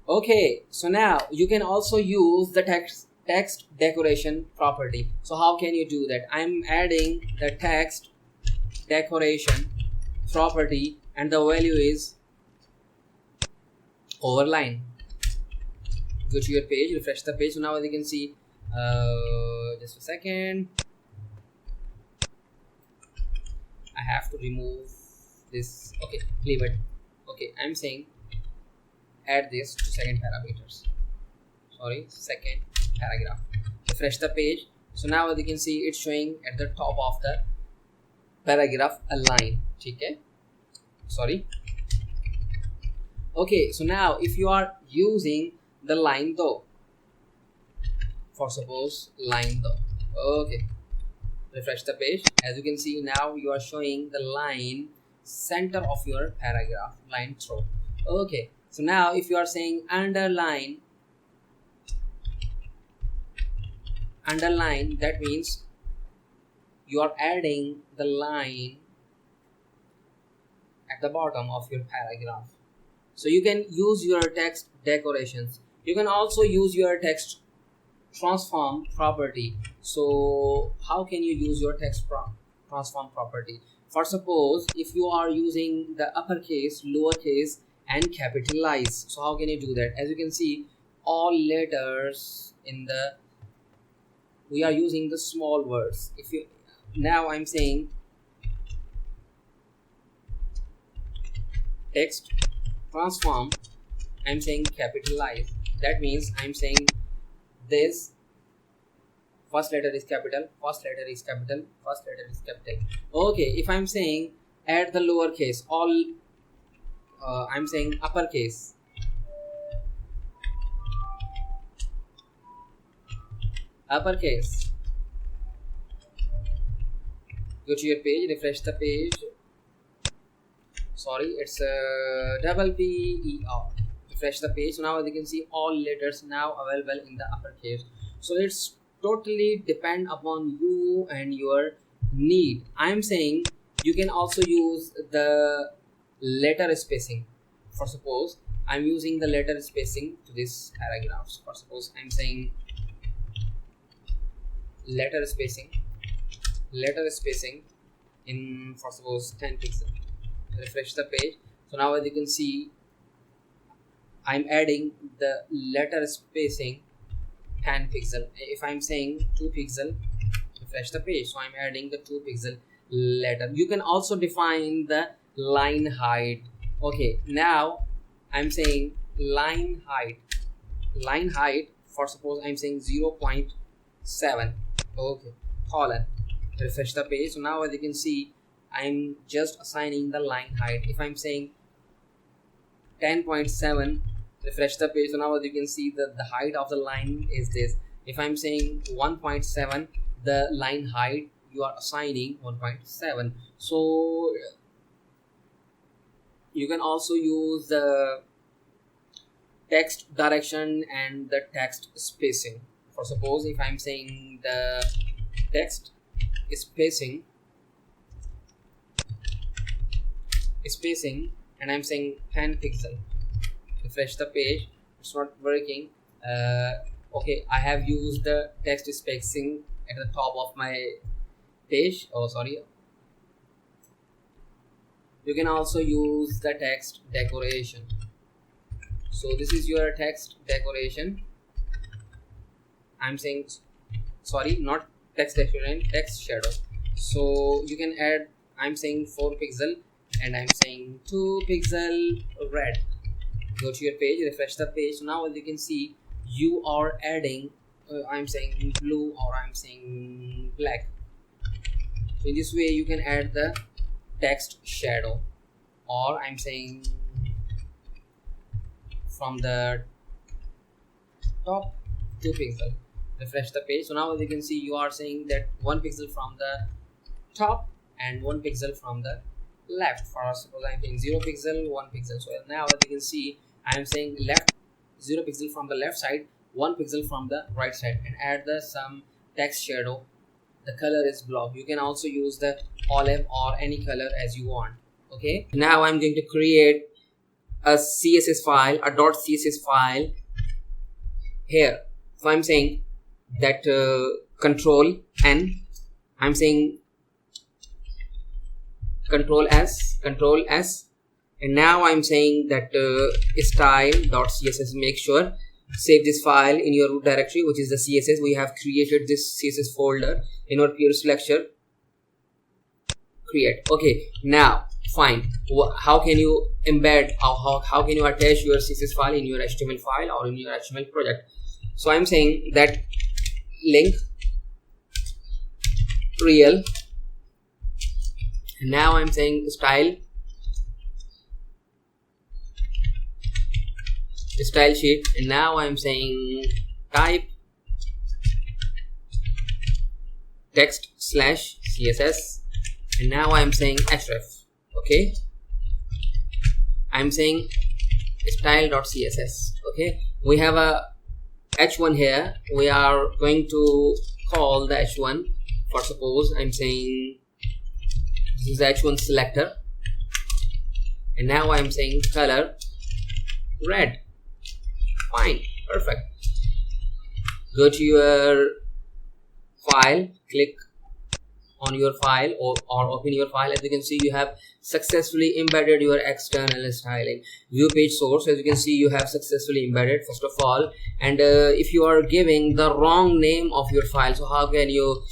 Okay, so now you can also use the text decoration property. So how can you do that? I'm adding the text decoration property, and the value is overline. Go to your page, refresh the page. So now as you can see, just a second, I have to remove this. Okay, leave it. Okay, I'm saying add this to second parameters. Second paragraph. Refresh the page. So now as you can see, it's showing at the top of the paragraph a line. Okay. Okay, so now if you are using the line though, for suppose line though. Okay. Refresh the page. As you can see, now you are showing the line center of your paragraph, line through. Okay, so now if you are saying underline, that means you are adding the line at the bottom of your paragraph. So you can use your text decorations. You can also use your text transform property. So how can you use your text transform property? For suppose if you are using the uppercase, lowercase, and capitalize, so how can you do that? As you can see, all letters in the, we are using the small words. If you, now I'm saying text transform, I'm saying capitalize. That means I'm saying this first letter is capital, first letter is capital, first letter is capital. Okay, if I'm saying add the lowercase, all I'm saying uppercase. Go to your page, refresh the page. It's double PER. Refresh the page. So now as you can see, all letters now available in the uppercase. So it's totally depend upon you and your need. I'm saying you can also use the letter spacing. For suppose I'm using the letter spacing to this paragraphs. For suppose I'm saying letter spacing in, for suppose 10 pixels. Refresh the page. So now as you can see, I'm adding the letter spacing 10 pixel. If I'm saying 2 pixel, refresh the page. So I'm adding the 2 pixel letter. You can also define the line height. Okay, now I'm saying line height for suppose I'm saying 0.7. okay, colon, refresh the page. So now as you can see, I'm just assigning the line height. If I'm saying 10.7, refresh the page. So now as you can see, the height of the line is this. If I'm saying 1.7, the line height you are assigning 1.7. So you can also use the text direction and the text spacing. For suppose if I'm saying the text spacing and I'm saying 10 pixel, refresh the page. It's not working. Okay, I have used the text spacing at the top of my page. You can also use the text decoration. So this is your text decoration. I'm saying, sorry, not text decoration, text shadow. So you can add, I'm saying 4 pixel and I'm saying 2 pixel red. Go to your page, refresh the page. Now as you can see, you are adding I'm saying blue or I'm saying black. So in this way you can add the text shadow, or I'm saying from the top 2 pixel. Refresh the page. So now as you can see, you are saying that 1 pixel from the top and 1 pixel from the left. For suppose I'm saying 0 pixel, 1 pixel. So now as you can see, I am saying left 0 pixel from the left side, 1 pixel from the right side, and add the some text shadow. The color is blob. You can also use the olive or any color as you want. Okay, now I'm going to create a CSS file, a .css file here. So I'm saying that control N, I'm saying control S, and now I'm saying that style.css. Make sure save this file in your root directory, which is the CSS. We have created this CSS folder in our pure selection. Create. Okay, now fine. How can you embed, how can you attach your CSS file in your HTML file or in your HTML project? So I'm saying that link real, and now I'm saying style sheet, and now I'm saying type text slash CSS, and now I'm saying href. Okay, I'm saying style.css. okay, we have a h1 here. We are going to call the h1. For suppose I'm saying this is the h1 selector, and now I'm saying color red. Fine, perfect. Go to your file, click on your file or open your file. As you can see, you have successfully embedded your external styling. View page source. As you can see, you have successfully embedded first of all. And if you are giving the wrong name of your file, so how can you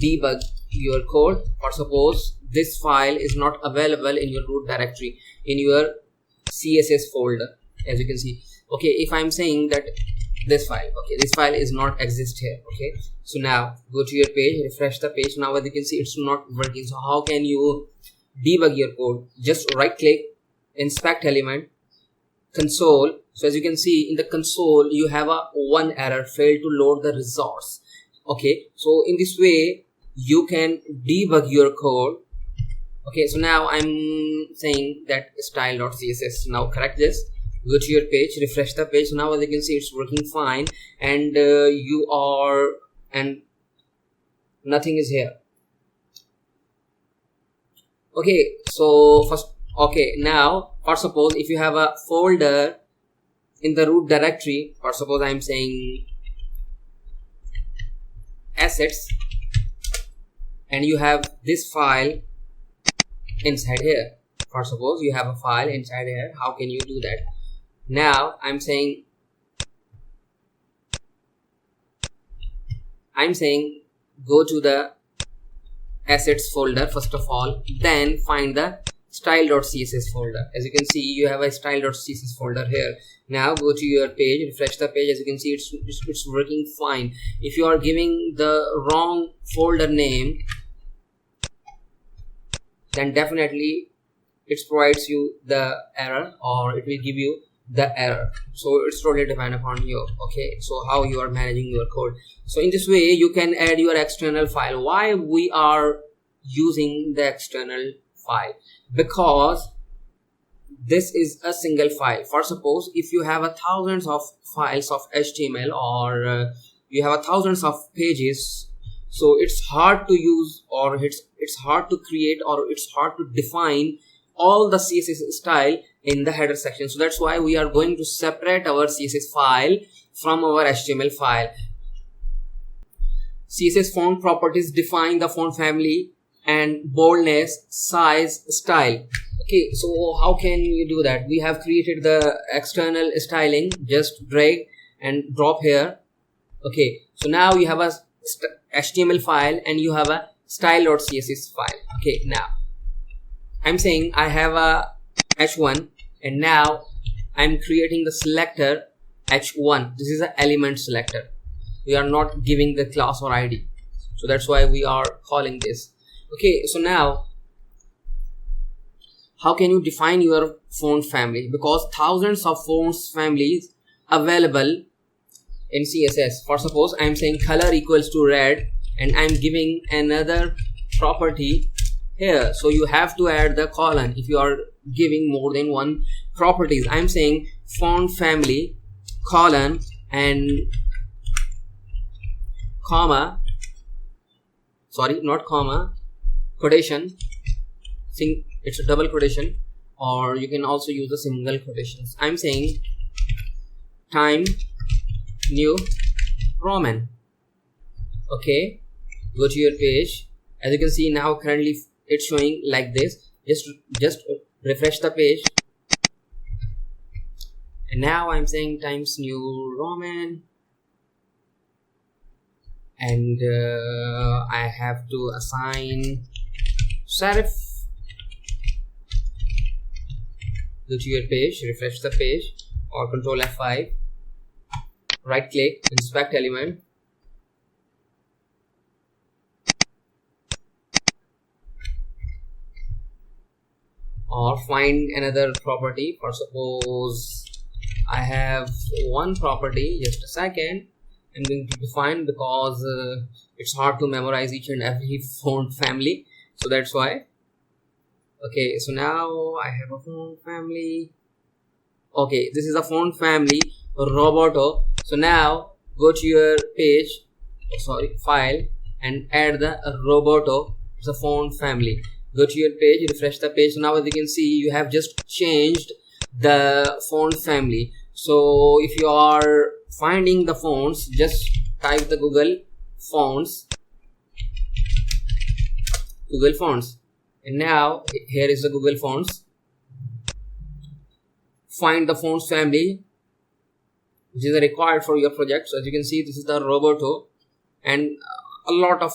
debug your code? Or suppose this file is not available in your root directory, in your CSS folder. As you can see, okay, if I'm saying that this file, okay, this file is not exist here. Okay, so now go to your page, refresh the page. Now as you can see, it's not working. So how can you debug your code? Just right click, inspect element, console. So as you can see in the console, you have a one error, failed to load the resource. Okay, so in this way you can debug your code. Okay, so now I'm saying that style.css. Now correct this. Go to your page, refresh the page. Now as you can see, it's working fine, and and nothing is here. Okay, so first, okay, now for suppose if you have a folder in the root directory, or suppose I'm saying assets, and you have this file inside here. For suppose you have a file inside here, how can you do that? Now I'm saying go to the assets folder first of all, then find the style.css folder. As you can see, you have a style.css folder here. Now go to your page, refresh the page. As you can see, it's working fine. If you are giving the wrong folder name, then definitely it provides you the error, or it will give you the error. So it's totally depend upon you. Okay, so how you are managing your code. So in this way you can add your external file. Why we are using the external file? Because this is a single file. For suppose if you have a thousands of files of HTML, or you have a thousands of pages, so it's hard to use, or it's hard to create, or it's hard to define all the CSS style in the header section. So that's why we are going to separate our CSS file from our HTML file. CSS font properties define the font family and boldness, size, style. Okay, so how can you do that? We have created the external styling, just drag and drop here. Okay, so now you have a HTML file and you have a style.css file. Okay, now I'm saying I have a h1 and now I'm creating the selector h1. This is an element selector. We are not giving the class or ID, so that's why we are calling this. Okay, so now how can you define your font family? Because thousands of fonts families available in CSS. For suppose I'm saying color equals to red and I'm giving another property here, so you have to add the colon if you are giving more than one properties. I'm saying font family colon and comma, sorry, not comma, quotation. Think it's a double quotation, or you can also use the single quotations. I'm saying time new Roman. Okay, go to your page. As you can see now, currently it's showing like this. Just refresh the page, and now I'm saying Times New Roman, and I have to assign serif. Go to your page, refresh the page, or Control F5, right click, inspect element, or find another property. For suppose I have one property, just a second, I'm going to define, because it's hard to memorize each and every font family, so that's why. Okay, so now I have a font family. Okay, this is a font family Roboto. So now go to your page, file, and add the Roboto. It's a font family. Go to your page, refresh the page. So now as you can see, you have just changed the font family. So if you are finding the fonts, just type the Google fonts, and now here is the Google fonts. Find the fonts family which is required for your project. So as you can see, this is the Roboto, and a lot of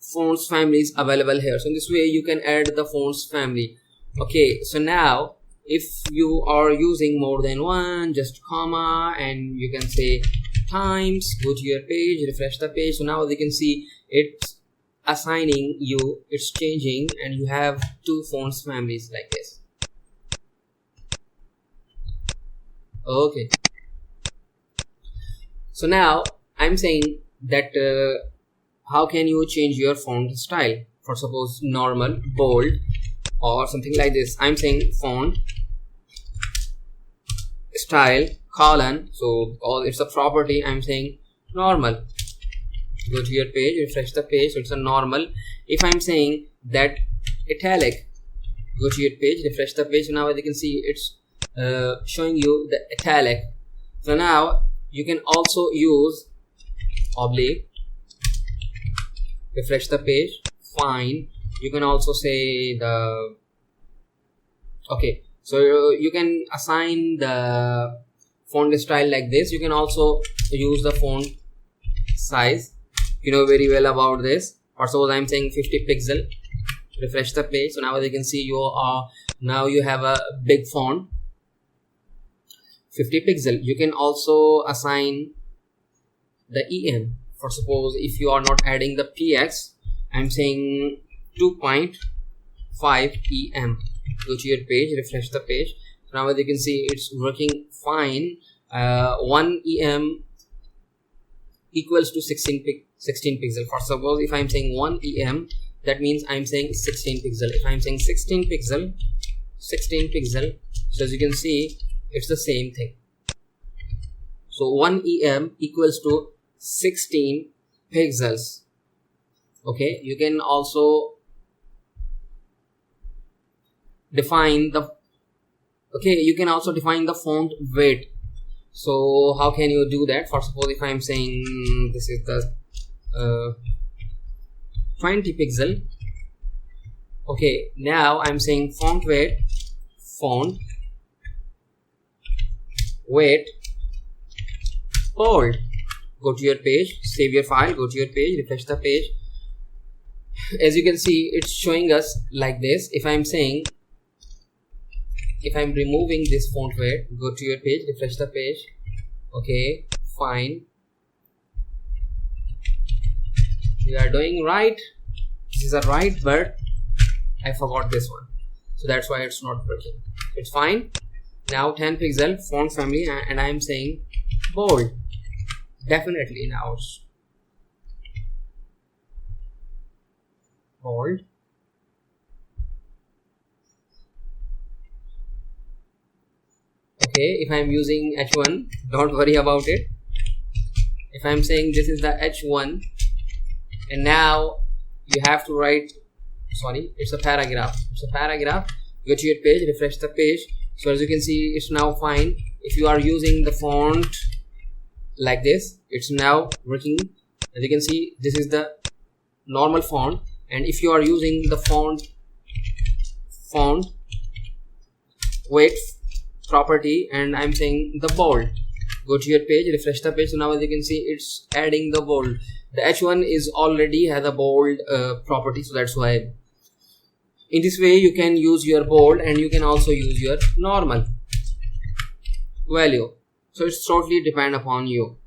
fonts families available here. So in this way you can add the fonts family. Okay, so now if you are using more than one, just comma, and you can say times, go to your page, refresh the page. So now as you can see, it's assigning you, it's changing, and you have two fonts families like this. Okay, so now I'm saying that how can you change your font style? For suppose normal, bold, or something like this. I'm saying font style colon, so it's a property, I'm saying normal. Go to your page, refresh the page, so it's a normal. If I'm saying that italic, go to your page, refresh the page. So now as you can see, it's showing you the italic. So now you can also use oblique, refresh the page, fine. You can also say the, okay, so you can assign the font style like this. You can also use the font size, you know very well about this. Or suppose I'm saying 50 pixel, refresh the page. So now as you can see, you have a big font, 50 pixel. You can also assign the EM. For suppose if you are not adding the PX, I'm saying 2.5 EM. Go to your page, refresh the page. So now as you can see, it's working fine. 1 EM equals to 16 pixel. For suppose if I'm saying 1 EM, that means I'm saying 16 pixel. If I'm saying 16 pixel, so as you can see, it's the same thing. So 1 EM equals to 16 pixels. Okay, you can also define the font weight. So how can you do that? For suppose if I'm saying this is the 20 pixel, Okay, now I'm saying font weight bold. Go to your page, save your file, go to your page, refresh the page. As you can see, it's showing us like this. If I'm removing this font weight, go to your page, refresh the page. Okay, fine. We are doing right. This is a right, but I forgot this one, so that's why it's not working. It's fine. Now 10 pixel font family, and I'm saying bold. Definitely now it's bold. Okay, if I'm using H1, don't worry about it. If I'm saying this is the H1, and now you have to write, sorry, it's a paragraph. Go to your page, refresh the page. So as you can see, it's now fine. If you are using the font like this, it's now working. As you can see, this is the normal font, and if you are using the font weight property, and I'm saying the bold, go to your page, refresh the page. So now as you can see, it's adding the bold. The H1 is already has a bold property, so that's why. In this way you can use your bold, and you can also use your normal value. So it's totally depend upon you.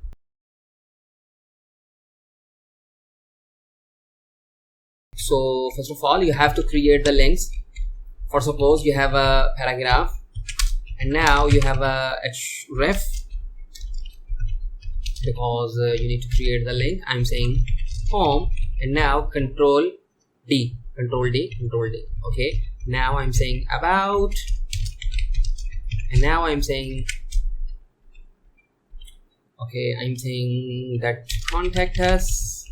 So first of all, you have to create the links. For suppose you have a paragraph, and now you have a href, because you need to create the link. I'm saying home, and now control D. Okay, now I'm saying about, and now I'm saying, okay, I'm saying that contact us,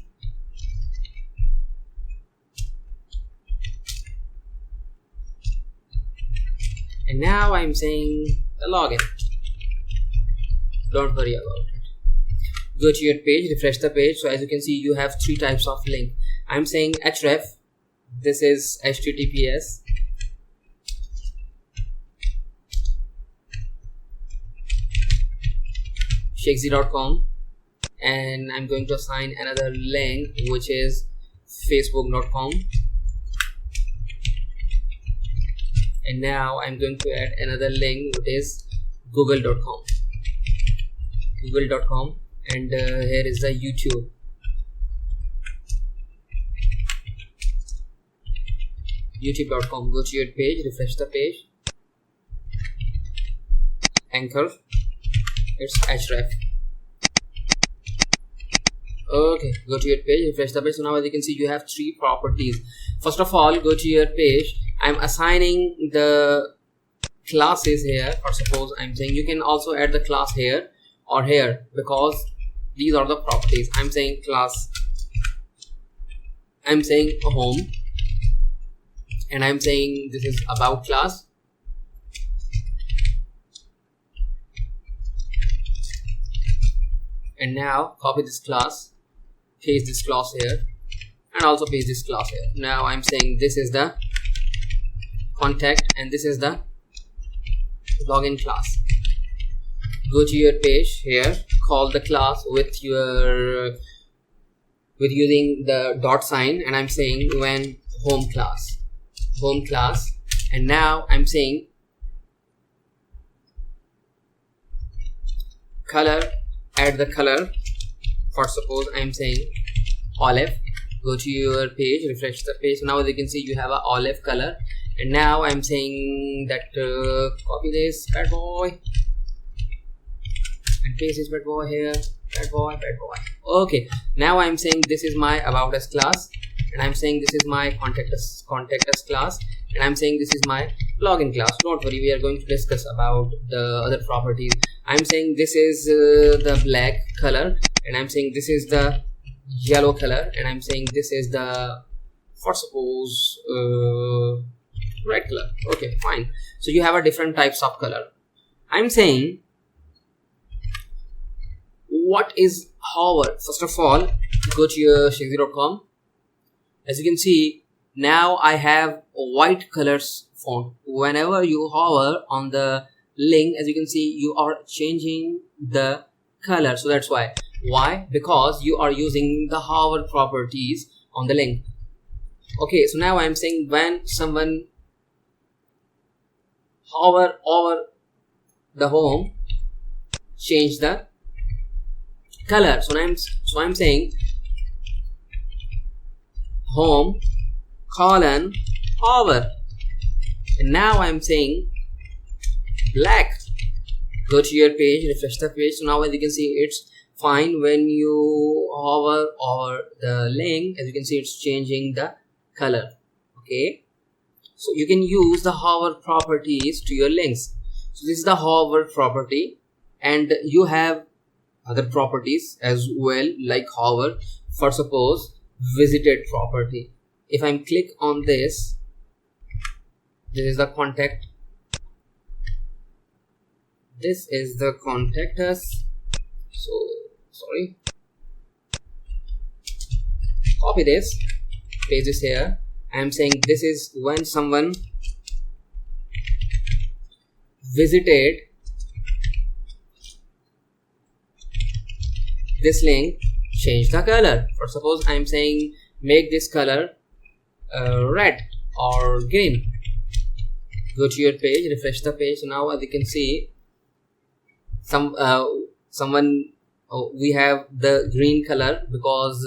and now I'm saying the login. Don't worry about it. Go to your page, refresh the page. So as you can see, you have three types of link. I'm saying href, this is https shakesy.com, and I'm going to assign another link which is facebook.com, and now I'm going to add another link which is google.com, and here is the youtube.com. Go to your page, refresh the page, anchor, it's href. Okay, go to your page, refresh the page. So now as you can see, you have three properties. First of all, go to your page. I'm assigning the classes here, or suppose I'm saying you can also add the class here or here, because these are the properties. I'm saying class, I'm saying home, and I'm saying this is about class, and now copy this class, paste this class here, and also paste this class here. Now I'm saying this is the contact, and this is the login class. Go to your page here, call the class with using the dot sign, and I'm saying when home class, and now I'm saying color, add the color. For suppose I'm saying olive. Go to your page, refresh the page. So now as you can see, you have a olive color, and now I'm saying that copy this bad boy and paste this bad boy here, bad boy. Okay, now I'm saying this is my about us class, and I'm saying this is my contact us class, and I'm saying this is my login class. Don't worry, we are going to discuss about the other properties. I'm saying this is the black color, and I'm saying this is the yellow color, and I'm saying this is the, for suppose red color. Okay, fine. So you have a different types of color. I'm saying what is hover. First of all, go to your shakesy.com. As you can see, Now I have a white colors font. Whenever you hover on the link, as you can see, you are changing the color. So that's why because you are using the hover properties on the link. Okay, so now I'm saying when someone hover over the home, change the color. So I'm saying home colon hover, and now I'm saying black. Go to your page, refresh the page. So now as you can see, it's fine. When you hover over the link, as you can see, it's changing the color. Okay, so you can use the hover properties to your links. So this is the hover property, and you have other properties as well, like hover. For suppose visited property, if I'm click on this is the contact, this is the contact us. So sorry, copy this, paste this here. I'm saying this is when someone visited this link, change the color. For suppose I'm saying make this color red or green. Go to your page, refresh the page. So now as you can see, someone we have the green color because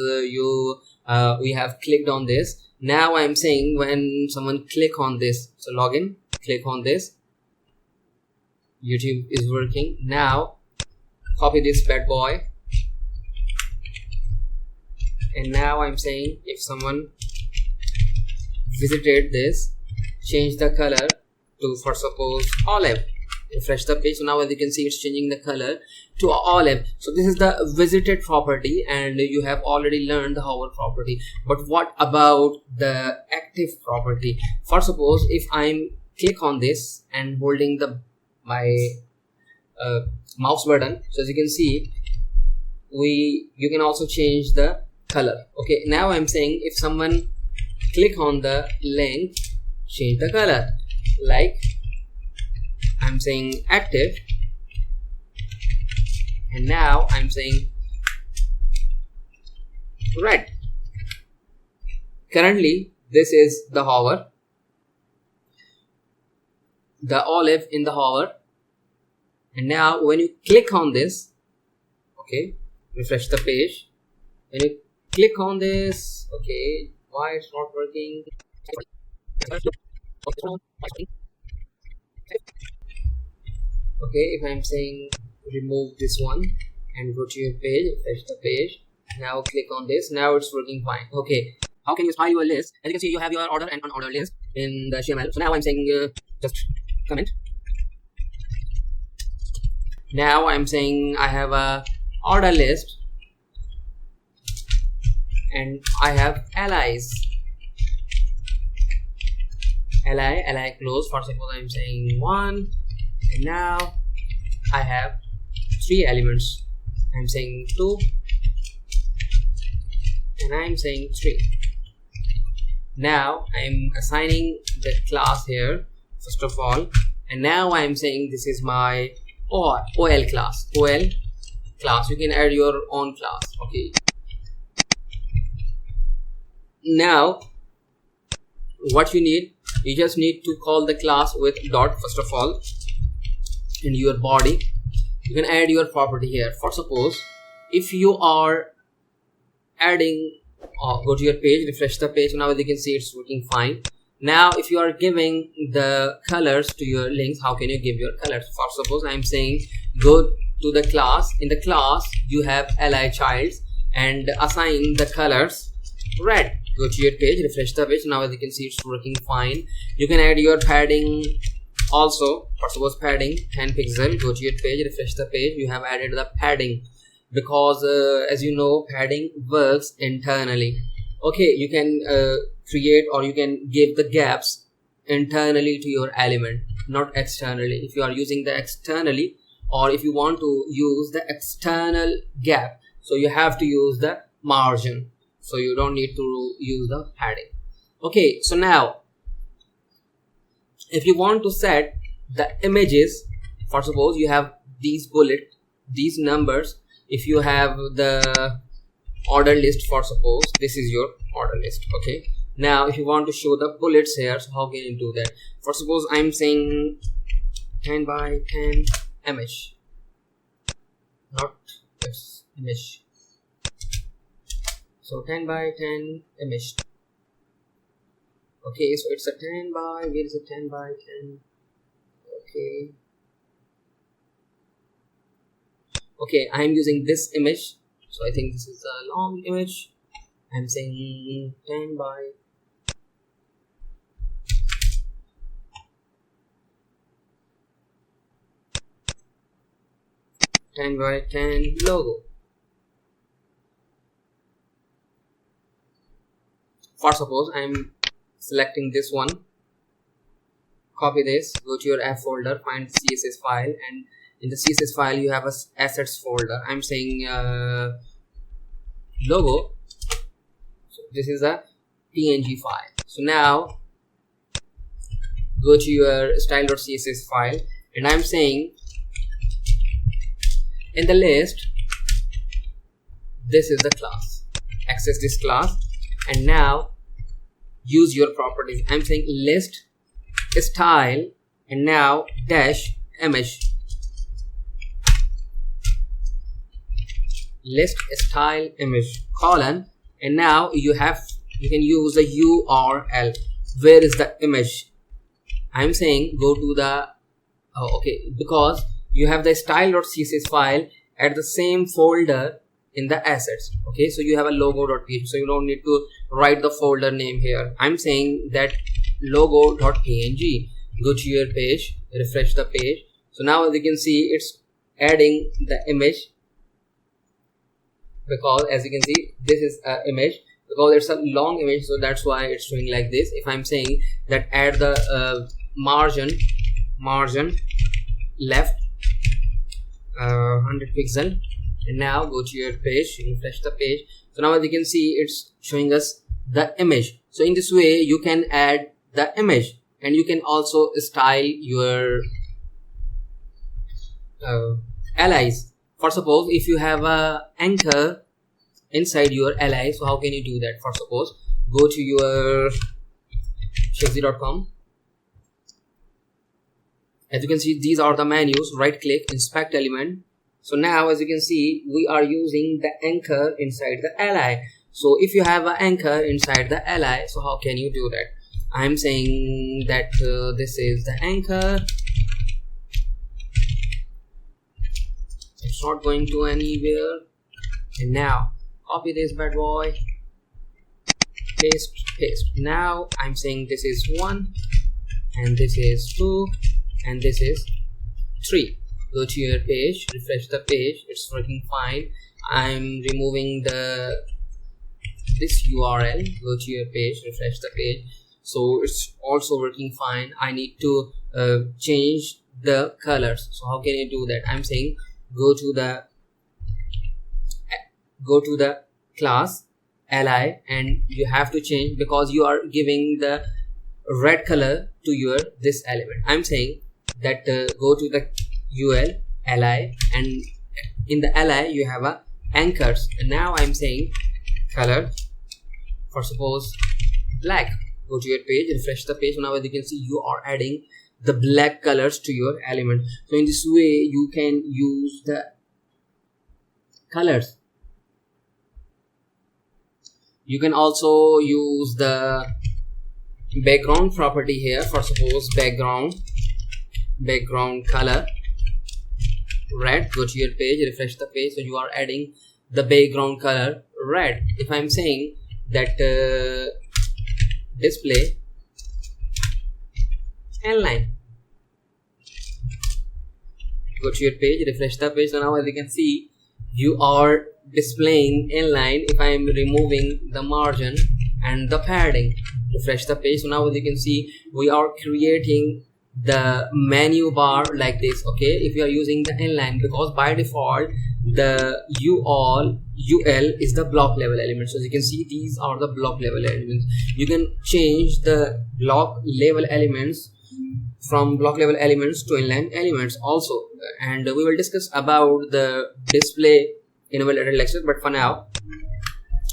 we have clicked on this. Now I'm saying when someone click on this, so login, click on this, YouTube is working. Now copy this bad boy, and now I'm saying if someone visited this, change the color to, for suppose, olive. Refresh the page. So now as you can see, it's changing the color to olive. So this is the visited property, and you have already learned the hover property. But what about the active property? For suppose if I'm click on this and holding my mouse button, so as you can see, you can also change the color. Okay, now I'm saying if someone click on the link, change the color. Like I'm saying active, and now I'm saying red. Currently this is the hover, the olive in the hover, and now when you click on this, okay, refresh the page. When you click on this, okay, why it's not working? Okay, if I'm saying remove this one and go to your page, refresh the page, now click on this, now it's working fine. Okay, how can you style your list? As you can see, you have your order and unordered list in the HTML. So now I'm saying just comment. Now I'm saying I have a order list and I have allies. Ally close. For suppose I'm saying 1, and now I have 3 elements. I'm saying 2, and I'm saying 3. Now I'm assigning the class here first of all, and now I'm saying this is my OL class. OL class. You can add your own class. Okay. Now what you need, you just need to call the class with dot first of all, in your body. You can add your property here. For suppose if you are adding, go to your page, refresh the page. Now as you can see, it's working fine. Now if you are giving the colors to your links, how can you give your colors? For suppose I'm saying go to the class. In the class you have ally child and assign the colors red. Go to your page, refresh the page. Now as you can see, it's working fine. You can add your padding also. For suppose padding 10 pixel. Go to your page, refresh the page. You have added the padding because as you know, padding works internally. Okay, you can create or you can give the gaps internally to your element, not externally. If you are using the externally, or if you want to use the external gap, so you have to use the margin. So you don't need to use the padding. Okay, so now if you want to set the images, for suppose you have these these numbers, if you have the order list, for suppose this is your order list. Okay, now if you want to show the bullets here, so how can you do that? For suppose I'm saying 10 by 10 image, not this image, so 10 by 10 image. Okay, so it's a 10 by, where is a 10 by 10? Okay, I'm using this image, so I think this is a long image. I'm saying 10 by 10 logo. For suppose I'm selecting this one, copy this, go to your F folder, find the CSS file, and in the CSS file you have a assets folder. I'm saying logo, so this is a PNG file. So now go to your style.css file, and I'm saying in the list, this is the class, access this class, and now use your properties. I'm saying list style, and now dash image, list style image colon, and now you can use the URL. Where is the image? I'm saying go to the okay, because you have the style.css file at the same folder in the assets. Okay, so you have a logo.php, so you don't need to write the folder name here. I'm saying that logo.png. Go to your page, refresh the page. So now as you can see, it's adding the image, because as you can see, this is an image, because it's a long image, so that's why it's showing like this. If I'm saying that add the margin left 100 pixel, and now go to your page, refresh the page. So now as you can see, it's showing us the image. So in this way you can add the image, and you can also style your allies. For suppose if you have a anchor inside your ally, so how can you do that? For suppose go to your shexy.com. As you can see, these are the menus. Right click, inspect element. So now as you can see, we are using the anchor inside the ally. So if you have an anchor inside the ally, so how can you do that? I'm saying that this is the anchor. It's not going to anywhere. And now copy this bad boy, paste. Now I'm saying this is 1, and this is 2, and this is 3. Go to your page, refresh the page, it's working fine. I'm removing this URL. Go to your page, refresh the page, so it's also working fine. I need to change the colors. So how can you do that? I'm saying go to the class ally, and you have to change, because you are giving the red color to your this element. I'm saying that go to the ul ally, and in the ally you have a anchors, and now I'm saying color, for suppose black. Go to your page, refresh the page. Now as you can see, you are adding the black colors to your element. So in this way you can use the colors. You can also use the background property here. For suppose background color red. Go to your page, refresh the page, so you are adding the background color red. If I'm saying that display inline, go to your page, refresh the page. So now as you can see, you are displaying inline. If I am removing the margin and the padding, refresh the page. So now as you can see, we are creating the menu bar like this. Okay, if you are using the inline, because by default the ul is the block level element. So as you can see, these are the block level elements. You can change the block level elements from block level elements to inline elements also, and we will discuss about the display in a later lecture. But for now,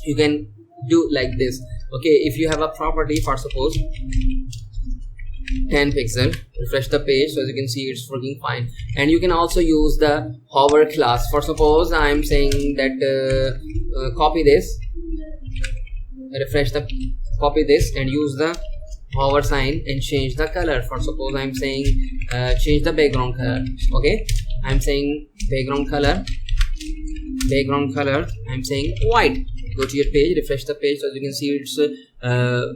you can do like this. Okay, if you have a property for suppose 10 pixel, refresh the page. So as you can see, it's working fine. And you can also use the hover class. For suppose I'm saying that copy this, refresh the copy this and use the hover sign and change the color. For suppose I'm saying change the background color. Okay, I'm saying background color, I'm saying white. Go to your page, refresh the page. So as you can see, it's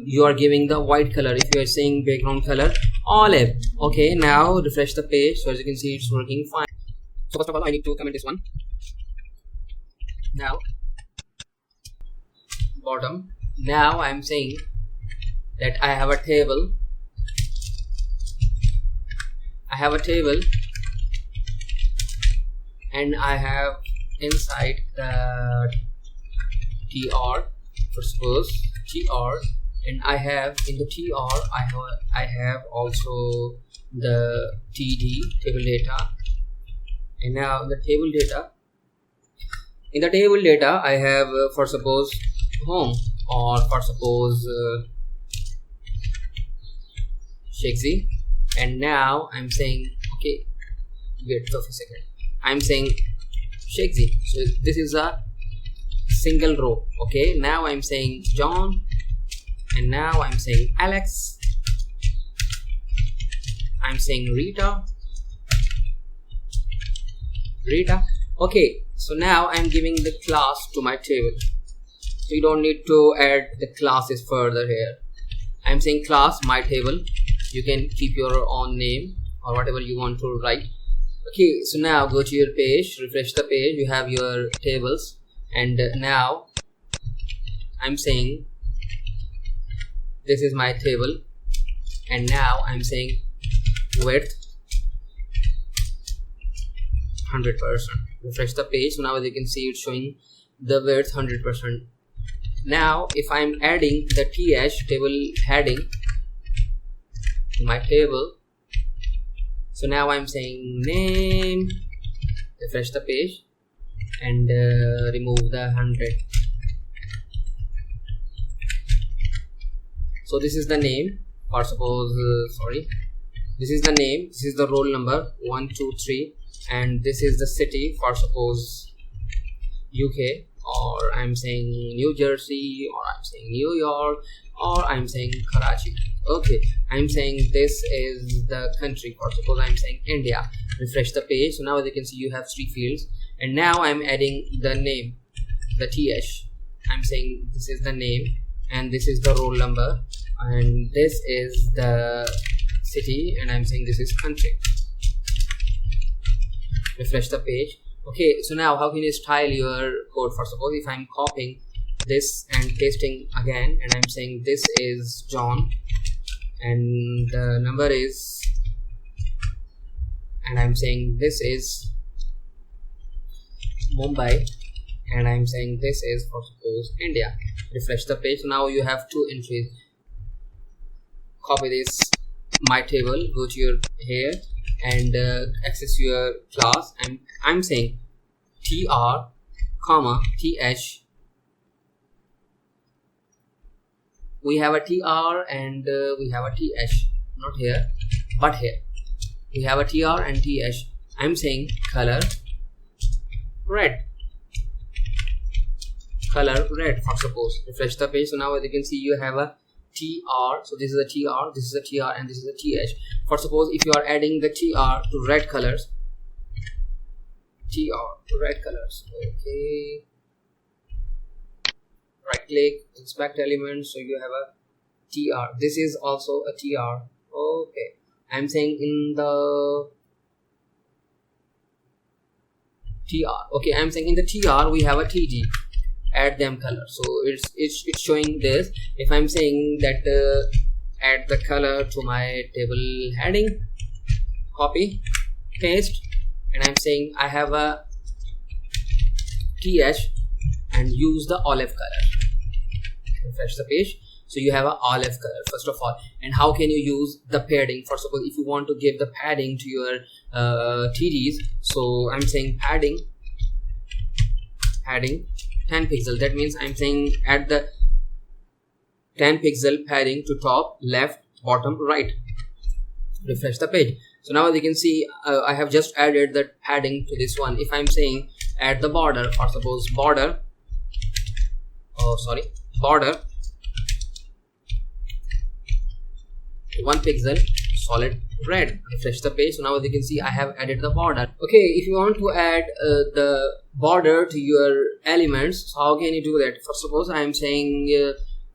you are giving the white color. If you are saying background color olive. Okay, now refresh the page. So as you can see, it's working fine. So first of all, I need to comment this one. Now bottom, now I'm saying that I have a table, and I have inside the tr, for suppose tr, and I have in the tr I have also the td, table data. And now the table data, in the table data I have for suppose home, or for suppose Shakespeare. And now I'm saying, okay, wait for a second, I'm saying Shakespeare. So this is a single row. Okay, now I'm saying John, and now I'm saying Alex, I'm saying Rita. Okay, so now I'm giving the class to my table. So you don't need to add the classes further here. I'm saying class my table. You can keep your own name or whatever you want to write. Okay, so now go to your page, refresh the page, you have your tables. And now I'm saying this is my table, and now I'm saying width 100%. Refresh the page. So now as you can see, it's showing the width 100%. Now if I'm adding the th, table heading, to my table, so now I'm saying name, refresh the page, and remove the 100. So this is the name, or suppose this is the name, this is the roll number 1 2 3, and this is the city, for suppose UK, or I'm saying New Jersey, or I'm saying New York, or I'm saying Karachi. Okay, I'm saying this is the country, for suppose I'm saying India. Refresh the page. So now as you can see, you have 3 fields, and now I'm adding the name, the th. I'm saying this is the name, and this is the roll number, and this is the city, and I'm saying this is country. Refresh the page. Okay, so now how can you style your code? For suppose if I'm copying this and pasting again, and I'm saying this is John, and the number is, and I'm saying this is Mumbai, and I'm saying this is, for suppose, India. Refresh the page. So now you have 2 entries. Copy this my table, go to your here, and access your class, and I'm saying tr comma th. We have a tr and we have a th, not here but here. We have a tr and th. I'm saying color red, for suppose. Refresh the page. So now as you can see, you have a tr. So this is a tr, this is a tr, and this is a th. For suppose if you are adding the tr to red colors, okay, right click, inspect elements, so you have a tr. This is also a tr. Okay, I'm saying in the tr. Okay, I'm saying in the tr we have a tg. Add them color. So it's showing this. If I'm saying that add the color to my table heading, copy, paste, and I'm saying I have a th and use the olive color. Refresh the page. So you have an olive color first of all. And how can you use the padding? First of all, if you want to give the padding to your TDs, so I'm saying padding 10 pixel. That means I'm saying add the 10 pixel padding to top, left, bottom, right. Refresh the page. So now you can see I have just added the padding to this one. If I'm saying add the border, or suppose border 1 pixel solid red. Refresh the page. So now you can see I have added the border. Okay, if you want to add the border to your elements, so how can you do that? First suppose I am saying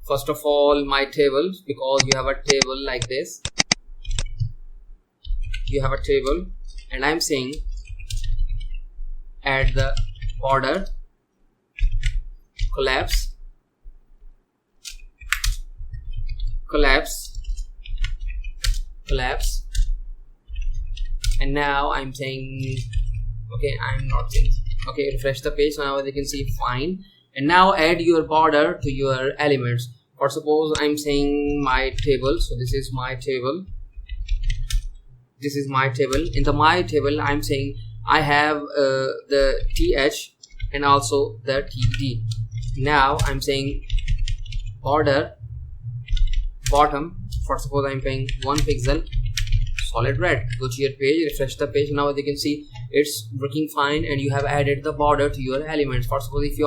first of all my table, because you have a table like this, you have a table, and I'm saying add the border collapse, and now I'm saying okay, I'm not saying okay. Refresh the page. So now you can see fine. And now add your border to your elements. Or suppose I'm saying my table, so this is my table, in the my table I'm saying I have the th and also the td. Now I'm saying border bottom, for suppose I'm paying 1 pixel solid red. Go to your page, refresh the page. Now you can see it's working fine, and you have added the border to your elements. For suppose if you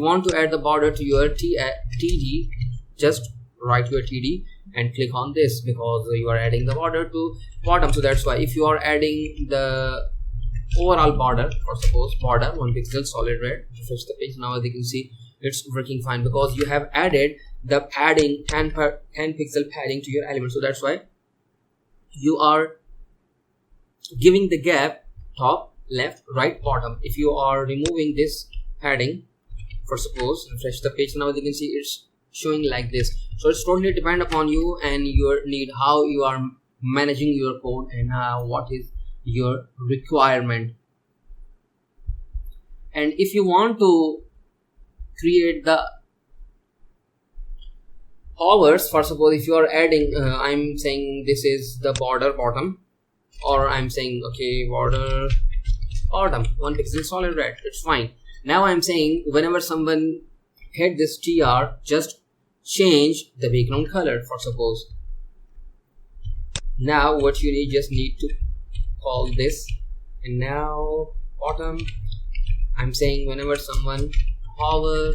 want to add the border to your td, just write your td and click on this, because you are adding the border to bottom. So that's why if you are adding the overall border, for suppose border 1 pixel solid red, refresh the page. Now you can see it's working fine, because you have added the padding 10 pixel padding to your element. So that's why you are giving the gap top, left, right, bottom. If you are removing this padding, for suppose refresh the page, now you can see it's showing like this. So it's totally depend upon you and your need, how you are managing your code, and what is your requirement. And if you want to create the hovers, for suppose if you are adding I'm saying this is the border bottom, or I'm saying okay border bottom 1 pixel solid red, it's fine. Now I'm saying whenever someone hit this tr, just change the background color, for suppose. Now what you need, just need to call this, and now bottom I'm saying whenever someone hover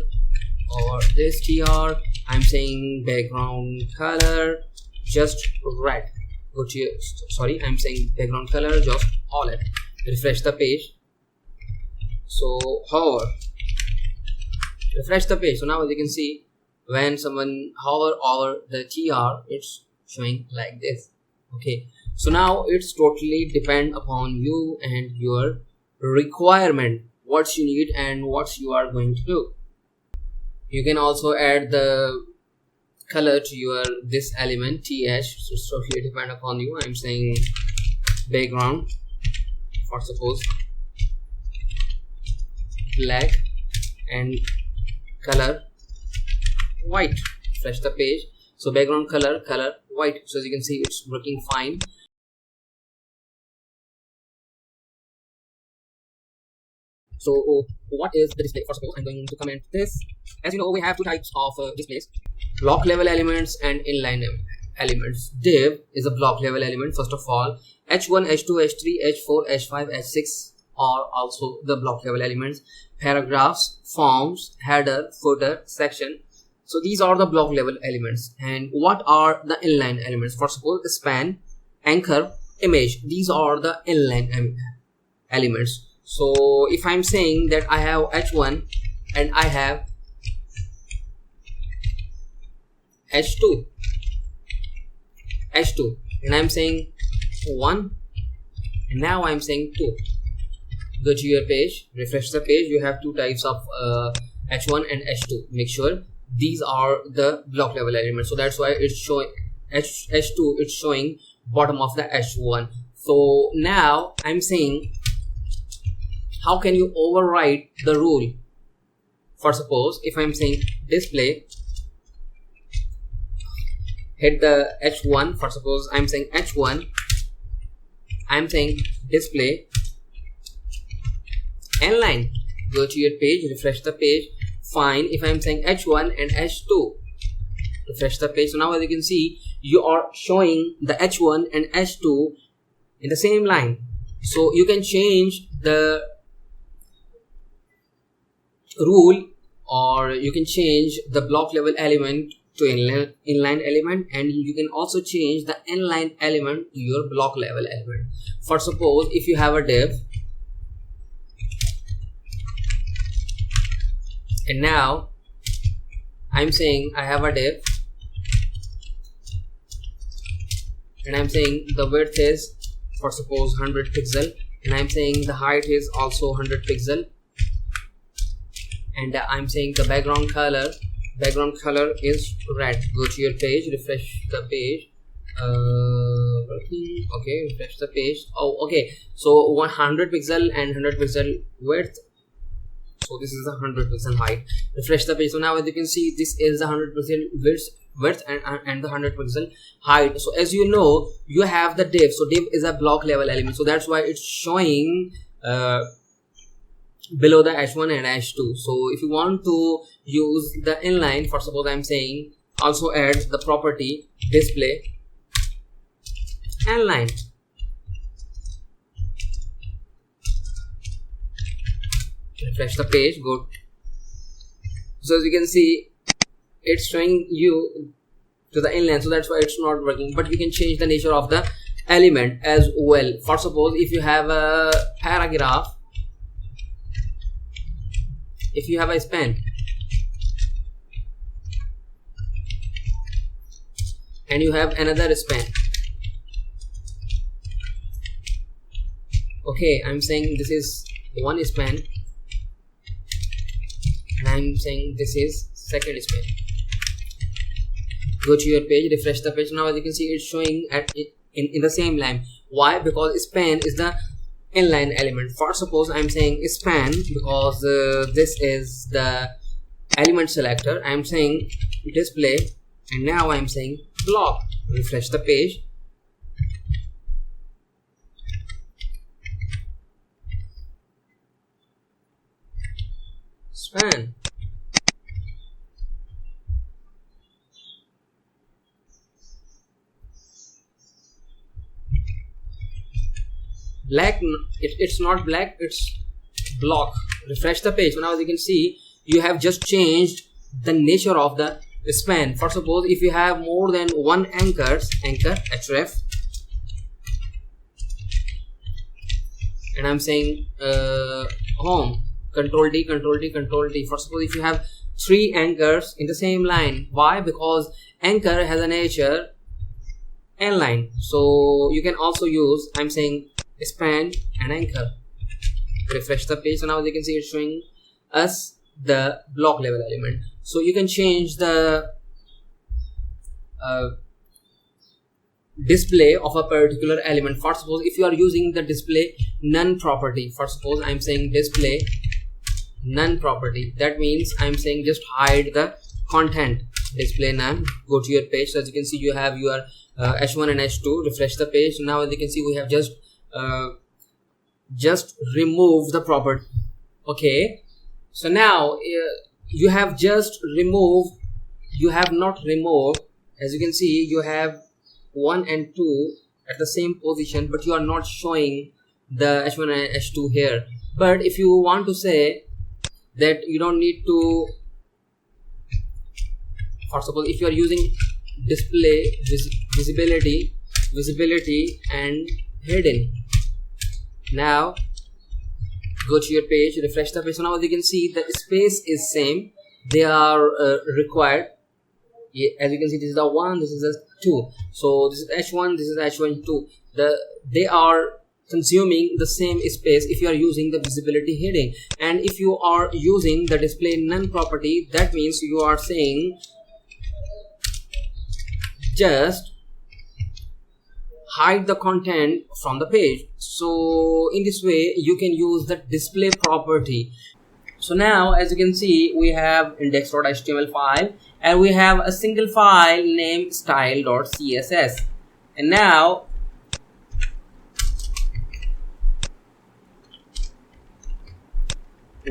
over this tr, I'm saying background color just red. Go to your, sorry, I'm saying background color just olive. Refresh the page. So hover, refresh the page. So now as you can see, when someone hover over the tr, it's showing like this. Okay, so now it's totally depend upon you and your requirement, what you need and what you are going to do. You can also add the color to your this element th, so it's totally depend upon you. I'm saying background, for suppose black, and color white. Refresh the page. So background color white. So as you can see, it's working fine. So what is the display? For suppose I'm going to comment this. As you know, we have two types of displays: block level elements and inline elements. Div is a block level element. First of all, h1, h2, h3, h4, h5, h6 are also the block level elements. Paragraphs, forms, header, footer, section. So these are the block level elements. And what are the inline elements? For suppose span, anchor, image. These are the inline elements. So if I'm saying that I have h1 and I have h2, and I'm saying 1, and now I'm saying 2. Go to your page, refresh the page. You have two types of h1 and h2. Make sure these are the block level elements. So that's why it's showing h2, it's showing bottom of the h1. So now I'm saying, how can you override the rule? For suppose if I'm saying display, hit the H1. For suppose I'm saying H1, I'm saying display Inline. Go to your page, refresh the page. Fine. If I'm saying H1 and H2, refresh the page. So now as you can see, you are showing the H1 and H2 in the same line. So you can change the rule, or you can change the block level element to inline element, and you can also change the inline element to your block level element. For suppose if you have a div, and now I'm saying I have a div, and I'm saying the width is, for suppose, 100 pixel, and I'm saying the height is also 100 pixel, and I'm saying the background color is red. Go to your page, refresh the page. Okay, refresh the page. Oh, okay, so 100 pixel and 100 pixel width, so this is the 100 pixel height. Refresh the page. So now as you can see, this is the 100 pixel width and the 100 pixel height. So as you know, you have the div. So div is a block level element, so that's why it's showing below the H1 and H2. So if you want to use the inline, for suppose I'm saying also add the property display inline. Refresh the page, go. So as you can see, it's showing you to the inline, so that's why it's not working. But you can change the nature of the element as well. For suppose if you have a paragraph, if you have a span, and you have another span, okay, I'm saying this is one span, and I'm saying this is second span. Go to your page, refresh the page. Now as you can see, it's showing at in the same line. Why? Because span is the inline element. For suppose I'm saying span, because this is the element selector, I'm saying display, and now I'm saying block. Refresh the page. Span. Black, it's not black, it's block. Refresh the page. So now as you can see, you have just changed the nature of the span. For suppose if you have more than one anchor href, and I'm saying home, control D, control D, control D. For suppose if you have 3 anchors in the same line. Why? Because anchor has a nature inline. So you can also use, I'm saying span and anchor. Refresh the page. So now as you can see, it's showing us the block level element. So you can change the display of a particular element. For suppose if you are using the display none property, for suppose I'm saying display none property, that means I'm saying just hide the content. Display none. Go to your page. So as you can see, you have your H1 and H2. Refresh the page. So now as you can see, we have just remove the property. Okay, so now you have just removed, you have not removed. As you can see, you have 1 and 2 at the same position, but you are not showing the H1 and H2 here. But if you want to say that you don't need to, for suppose if you are using display visibility and hidden, now go to your page, refresh the page. So now as you can see, the space is same, they are required. As you can see, this is the 1, this is the 2, so this is H1, this is H1, 2. They are consuming the same space if you are using the visibility heading. And if you are using the display none property, that means you are saying just hide the content from the page. So in this way you can use the display property. So now as you can see, we have index.html file and we have a single file named style.css, and now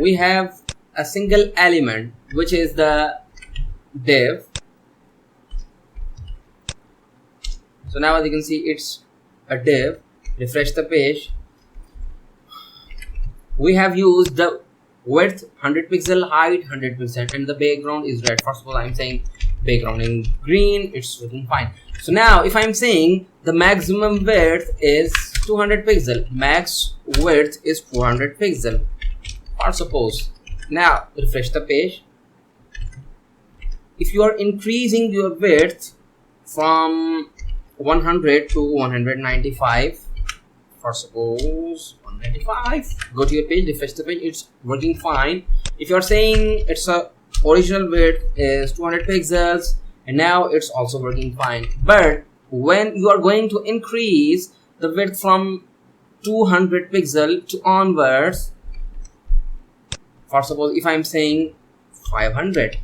we have a single element which is the div. So now as you can see, it's a div. Refresh the page. We have used the width 100 pixel, height 100 pixel, and the background is red. First of all, I'm saying background in green, it's looking fine. So now if I'm saying the maximum width is 200 pixel, max width is 400 pixel, or suppose. Now refresh the page. If you are increasing your width from 100 to 195, for suppose 195, go to your page, refresh the page, it's working fine. If you are saying it's a original width is 200 pixels, and now it's also working fine. But when you are going to increase the width from 200 pixel to onwards, for suppose if I'm saying 500,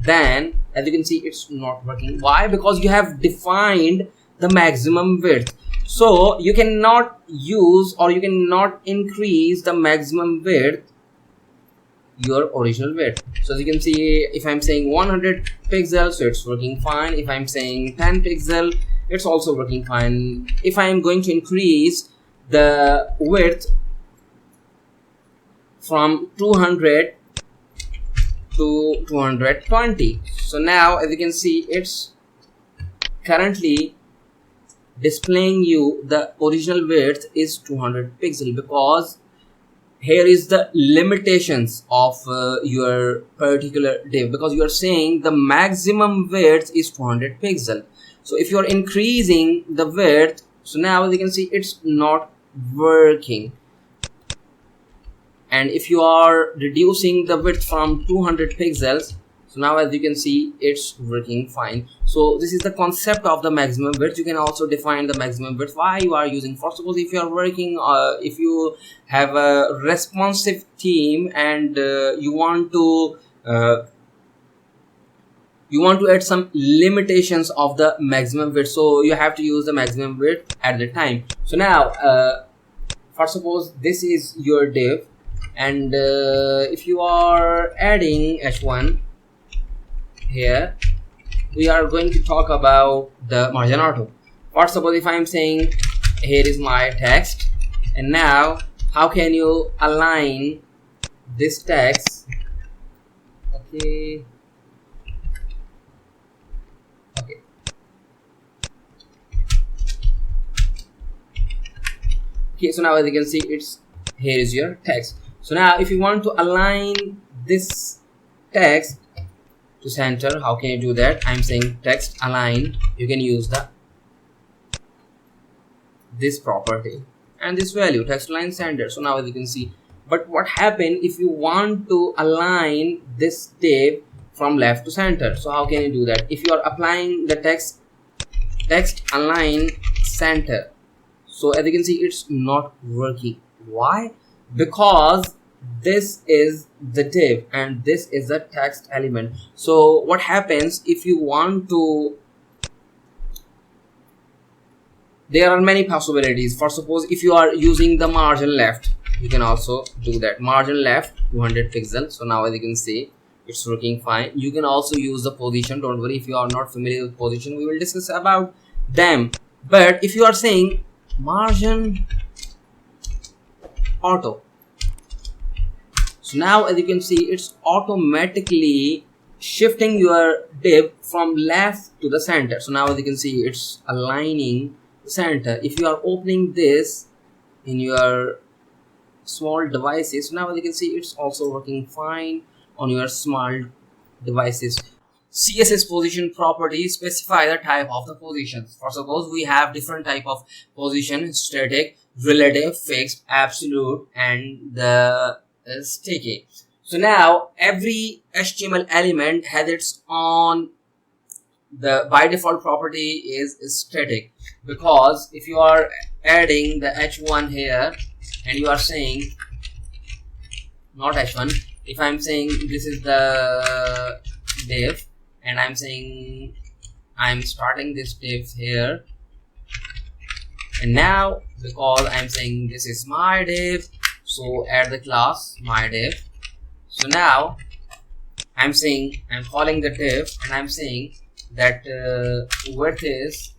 then as you can see it's not working. Why? Because you have defined the maximum width, so you cannot use or you cannot increase the maximum width your original width. So as you can see, if I'm saying 100 pixels, so it's working fine. If I'm saying 10 pixel, it's also working fine. If I am going to increase the width from 200 to 220, so now as you can see, it's currently displaying you the original width is 200 pixel, because here is the limitations of your particular div, because you are saying the maximum width is 200 pixel. So if you are increasing the width, so now as you can see, it's not working. And if you are reducing the width from 200 pixels, so now as you can see, it's working fine. So this is the concept of the maximum width. You can also define the maximum width. Why you are using? For suppose if you are working, if you have a responsive theme and you want to add some limitations of the maximum width, so you have to use the maximum width at the time. So now for suppose this is your div, and if you are adding h1 here, we are going to talk about the margin auto. For suppose if I am saying here is my text, and now how can you align this text? Okay, so now as you can see, it's here is your text. So now if you want to align this text to center, how can you do that? I'm saying text align. You can use this property and this value, text align center. So now as you can see, but what happened if you want to align this div from left to center? So how can you do that? If you are applying the text align center, so as you can see, it's not working. Why? Because this is the div and this is the text element. So what happens if you want to, there are many possibilities. For suppose if you are using the margin left, you can also do that. Margin left 200 pixels. So now as you can see, it's working fine. You can also use the position. Don't worry, if you are not familiar with position, we will discuss about them. But if you are saying margin auto, so now as you can see, it's automatically shifting your div from left to the center. So now as you can see, it's aligning the center. If you are opening this in your small devices, so now as you can see, it's also working fine on your small devices. CSS position properties specify the type of the positions. For suppose we have different type of position: static, relative, fixed, absolute, and the sticky. So now every HTML element has its own the by default property is static, because if you are adding the h1 here and you are saying not h1, if I'm saying this is the div and I'm saying I'm starting this div here, and now because I'm saying this is my div, so add the class my div. So now I'm saying I'm calling the div and I'm saying that width is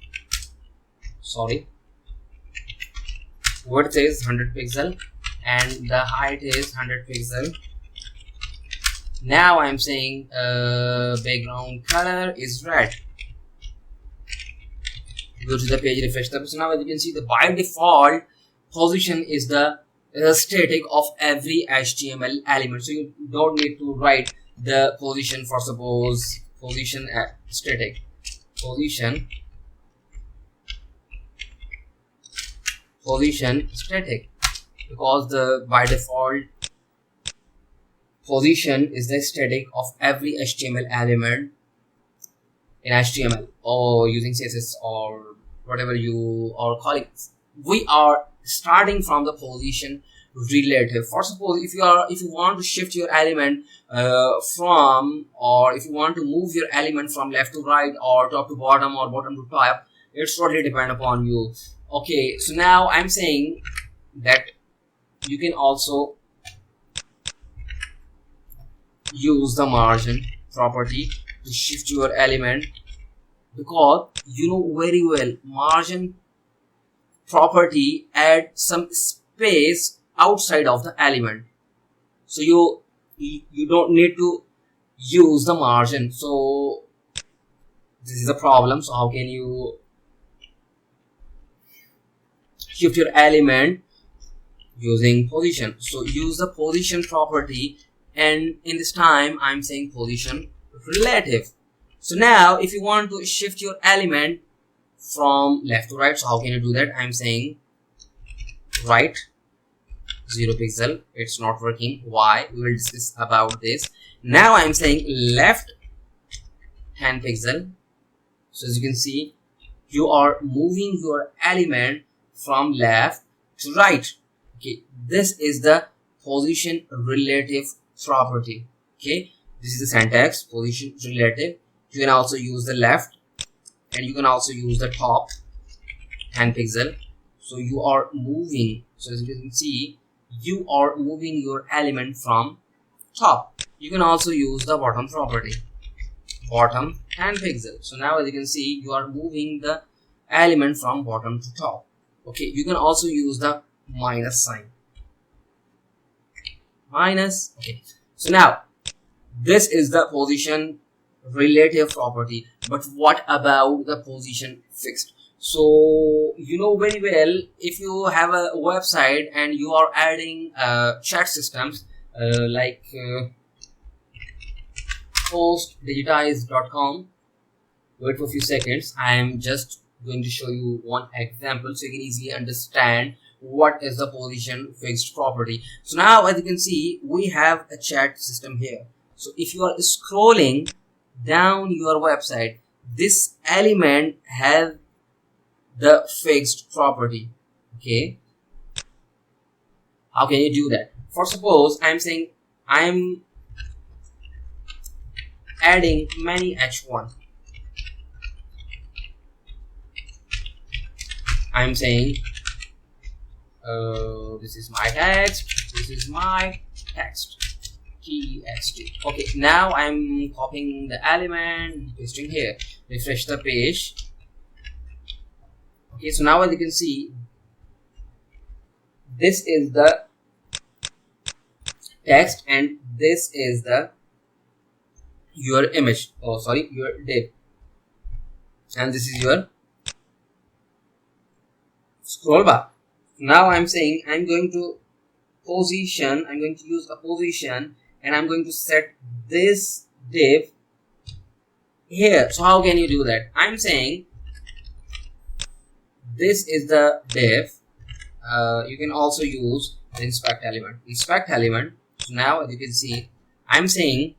100 pixel and the height is 100 pixel. Now I'm saying background color is red. Go to the page, refresh the page. So now as you can see, the by default position is the static of every HTML element. So you don't need to write the position for suppose position static position static, because the by default position is the static of every HTML element in HTML or using CSS or whatever you are calling. We are starting from the position relative. For suppose if you want to shift your element from, or if you want to move your element from left to right or top to bottom or bottom to top, it's totally depend upon you. Okay, so now I'm saying that you can also use the margin property to shift your element, because you know very well margin property add some space outside of the element, so you don't need to use the margin. So this is a problem. So how can you shift your element using position? So use the position property, and in this time I'm saying position relative. So now if you want to shift your element from left to right, so how can you do that? I'm saying right 0 pixel. It's not working. Why? We will discuss about this. Now I'm saying left 10 pixel. So as you can see, you are moving your element from left to right. Okay, this is the position relative property. Okay, this is the syntax, position relative. You can also use the left and you can also use the top 10 pixel. So you are moving, so as you can see, you are moving your element from top. You can also use the bottom property, bottom 10 pixel. So now as you can see, you are moving the element from bottom to top. Okay, you can also use the minus sign, minus. Okay, so now this is the position relative property. But what about the position fixed? So you know very well, if you have a website and you are adding chat systems like postdigitize.com. Wait for a few seconds. I am just going to show you one example so you can easily understand what is the position fixed property. So now as you can see, we have a chat system here. So if you are scrolling down your website, this element has the fixed property. Okay, how can you do that? For suppose I'm saying I'm adding many h1. I'm saying this is my text, this is my text, TXT. Okay, now I'm copying the element, pasting here, refresh the page. Okay, so now as you can see, this is the text and this is the your image, oh sorry, your div, and this is your scroll bar. Now I'm saying I'm going to position, I'm going to use a position and I'm going to set this div here. So how can you do that? I'm saying this is the div. You can also use the inspect element. So now as you can see, I'm saying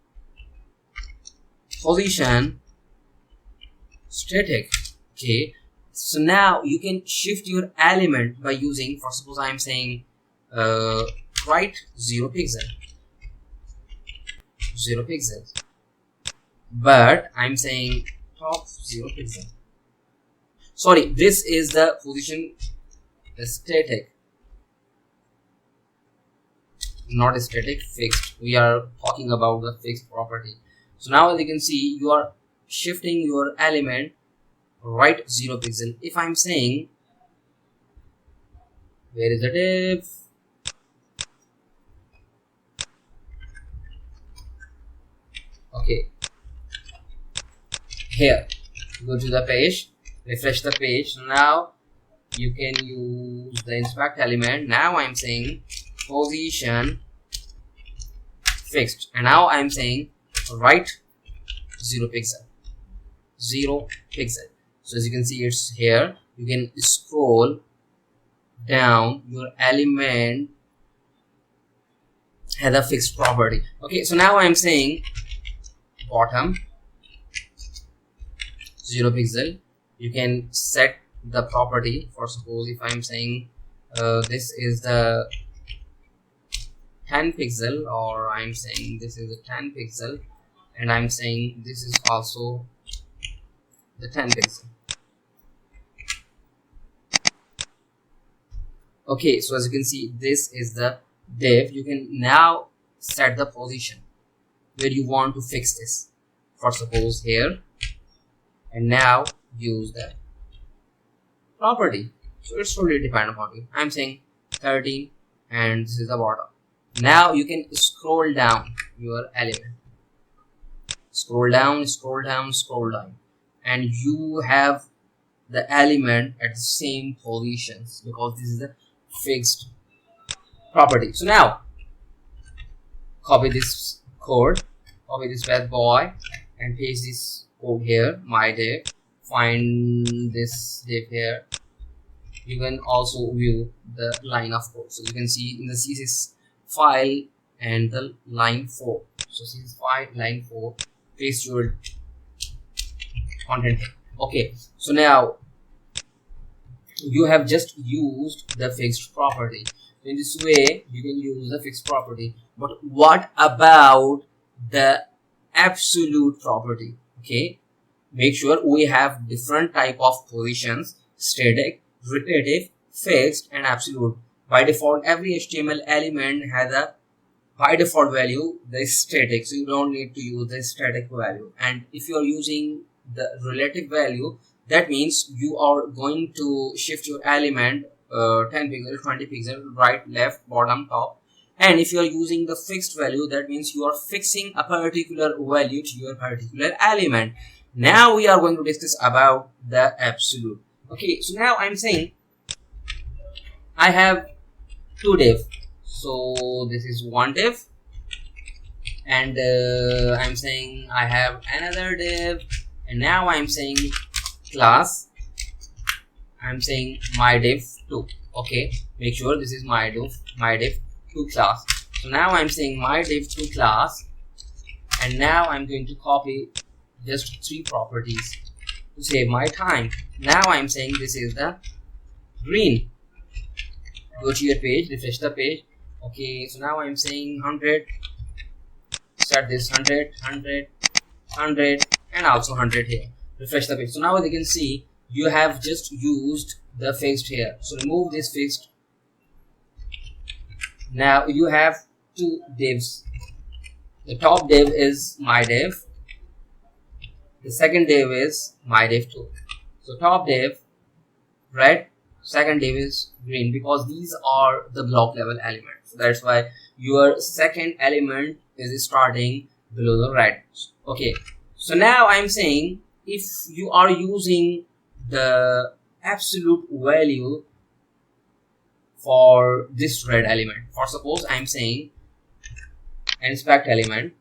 position static. Okay, so now you can shift your element by using, for suppose I am saying right 0 pixels, but I'm saying top 0 pixel. Sorry, this is the position static, not static, fixed. We are talking about the fixed property. So now as you can see, you are shifting your element right 0 pixel. If I'm saying, where is the div? Okay, here, go to the page, refresh the page. Now you can use the inspect element. Now I'm saying position fixed, and now I'm saying right 0 pixel. So as you can see, it's here. You can scroll down, your element has a fixed property. Okay, so now I'm saying bottom 0 pixel. You can set the property. For suppose if I'm saying this is the 10 pixel, or I'm saying this is the 10 pixel, and I'm saying this is also the 10 pixel. Okay, so as you can see, this is the div. You can now set the position where you want to fix this. For suppose here, and now use the property. So it's totally dependent upon you. I'm saying 13, and this is the bottom. Now you can scroll down your element. Scroll down, and you have the element at the same positions, because this is the fixed property. So now copy this code, copy this bad boy, and paste this code here, my div. Find this div here. You can also view the line of code. So you can see in the Css file and the line 4. So Css file, line 4, paste your content. Okay, so now you have just used the fixed property. In this way you can use the fixed property. But what about the absolute property? Okay, make sure we have different type of positions: static, relative, fixed, and absolute. By default, every HTML element has a by default value, the static, so you don't need to use the static value. And if you are using the relative value, that means you are going to shift your element 10 pixel, 20 pixel, right, left, bottom, top. And if you are using the fixed value, that means you are fixing a particular value to your particular element. Now we are going to discuss about the absolute. Okay, so now I'm saying I have two div. So this is one div, and I'm saying I have another div, and now I'm saying class. I'm saying my div 2. Okay, make sure this is my div 2 class. So now I'm saying my div 2 class, and now I'm going to copy just 3 properties to save my time. Now I'm saying this is the green. Go to your page, refresh the page. Okay, so now I'm saying 100, set this 100, 100, 100, and also 100 here. Refresh the page. So now as you can see, you have just used the fixed here. So remove this fixed. Now you have 2 divs. The top div is my div. The second div is my div 2. So top div red, second div is green, because these are the block level elements. That's why your second element is starting below the red. Okay, so now I'm saying if you are using the absolute value for this red element, for suppose I'm saying inspect element,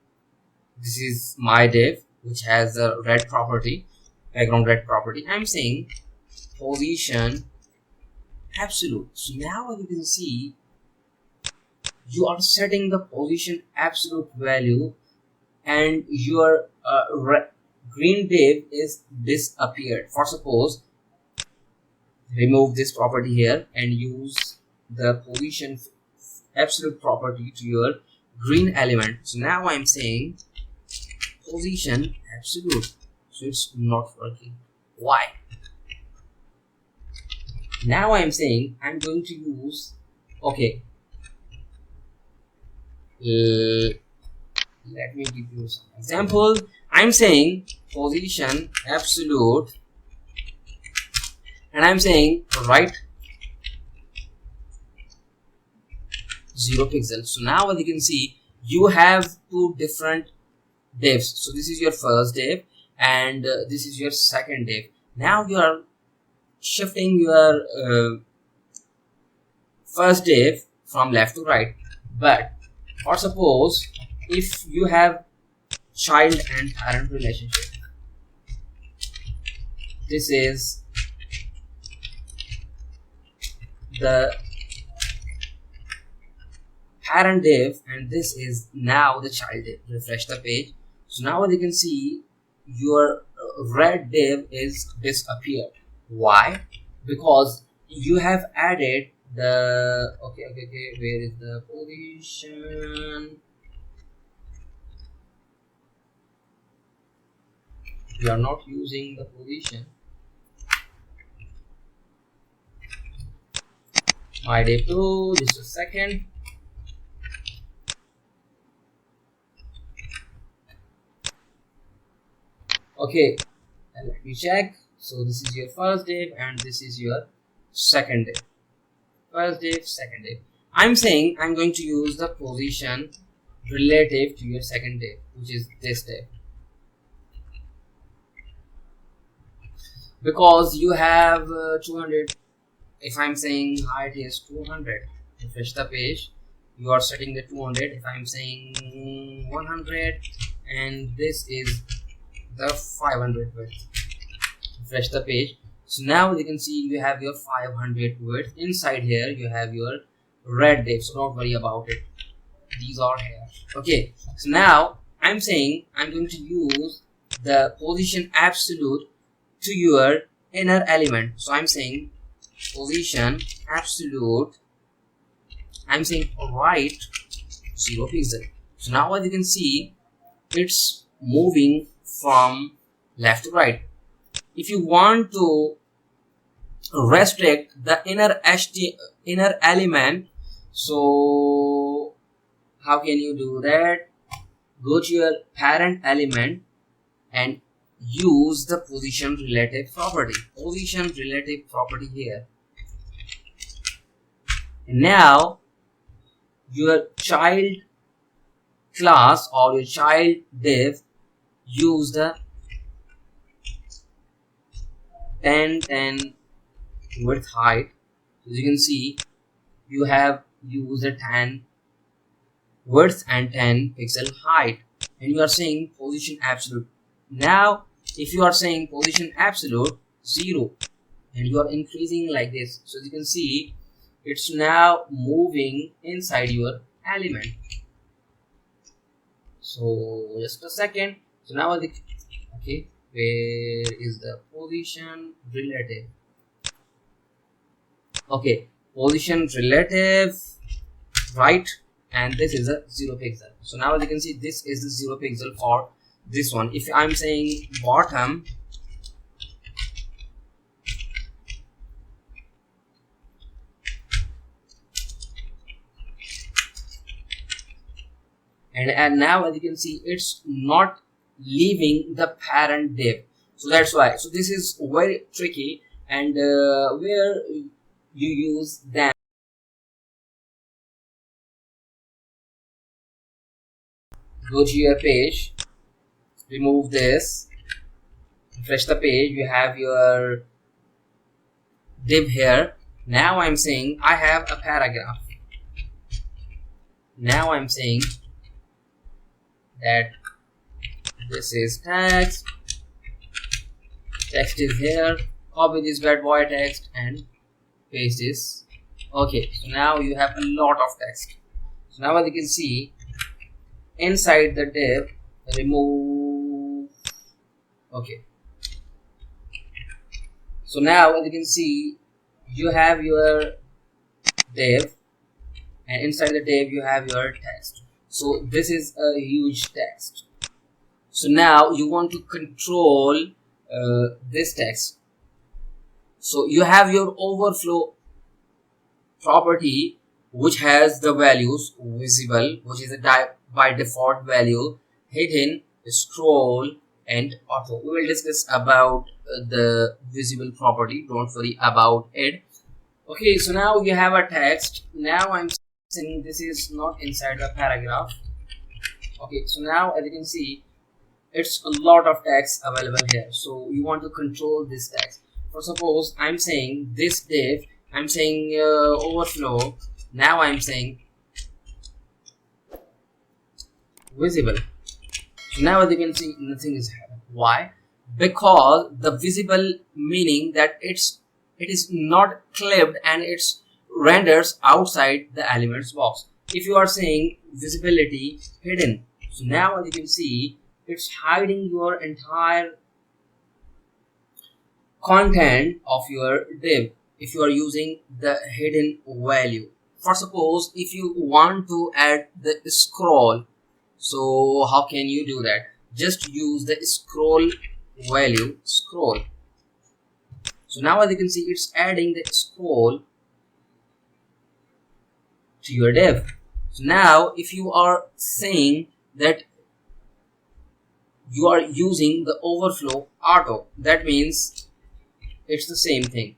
this is my div which has a red property, background red property. I'm saying position absolute. So now you can see you are setting the position absolute value, and your green div is disappeared. For suppose, remove this property here and use the position absolute property to your green element. So now I'm saying position absolute, so it's not working. Why? Now I'm saying I'm going to use, okay, let me give you some example. I'm saying position absolute and I'm saying right 0 pixels. So now as you can see, you have two different divs. So this is your first div and this is your second div. Now you are shifting your first div from left to right, but or suppose if you have child and parent relationship, this is the parent div and this is now the child div. Refresh the page. So now as you can see, your red div is disappeared. Why? Because you have added the okay, where is the position? We are not using the position. My div 2, just a second. Okay, and let me check. So this is your first div and this is your second div. First div, second div. I'm saying I'm going to use the position relative to your second div, which is this div. Because you have 200, if I'm saying height is 200, refresh the page, you are setting the 200. If I'm saying 100 and this is the 500 width, refresh the page. So now you can see you have your 500 width. Inside here you have your red div, so don't worry about it, these are here. Okay, so now I'm saying I'm going to use the position absolute to your inner element. So I'm saying position absolute, I'm saying right 0 pixel. So now as you can see, it's moving from left to right. If you want to restrict the inner element, so how can you do that? Go to your parent element and use the position relative property. Position relative property here. And now your child class or your child div, use the 10 width height. As you can see, you have used a 10 width and 10 pixel height, and you are saying position absolute. Now if you are saying position absolute 0 and you are increasing like this, so as you can see, it's now moving inside your element. So just a second. So now okay, where is the position relative? Okay, position relative right, and this is a 0 pixel. So now as you can see, this is the 0 pixel for this one. If I'm saying bottom, and now as you can see, it's not leaving the parent div. So that's why. So this is very tricky, and where you use them, go to your page, remove this, refresh the page, you have your div here. Now I'm saying I have a paragraph. Now I'm saying that this is text is here, copy this bad boy text and paste this. Okay, so now you have a lot of text. So now as you can see, inside the div, remove Okay, so now as you can see, you have your div, and inside the div you have your text. So this is a huge text. So now you want to control this text. So you have your overflow property, which has the values visible, which is a by default value, hidden, scroll, and auto. We will discuss about the visible property, don't worry about it. Okay, so now you have a text. Now I'm saying this is not inside the paragraph. Okay, so now as you can see, it's a lot of text available here. So you want to control this text. For suppose I'm saying this div, I'm saying overflow. Now I'm saying visible. So now as you can see, nothing is happening. Why? Because the visible meaning that it is not clipped and it's renders outside the elements box. If you are saying visibility hidden, so now as you can see, it's hiding your entire content of your div if you are using the hidden value. For suppose if you want to add the scroll, so how can you do that? Just use the scroll value, scroll. So now as you can see, it's adding the scroll to your div. So now if you are saying that you are using the overflow auto, that means it's the same thing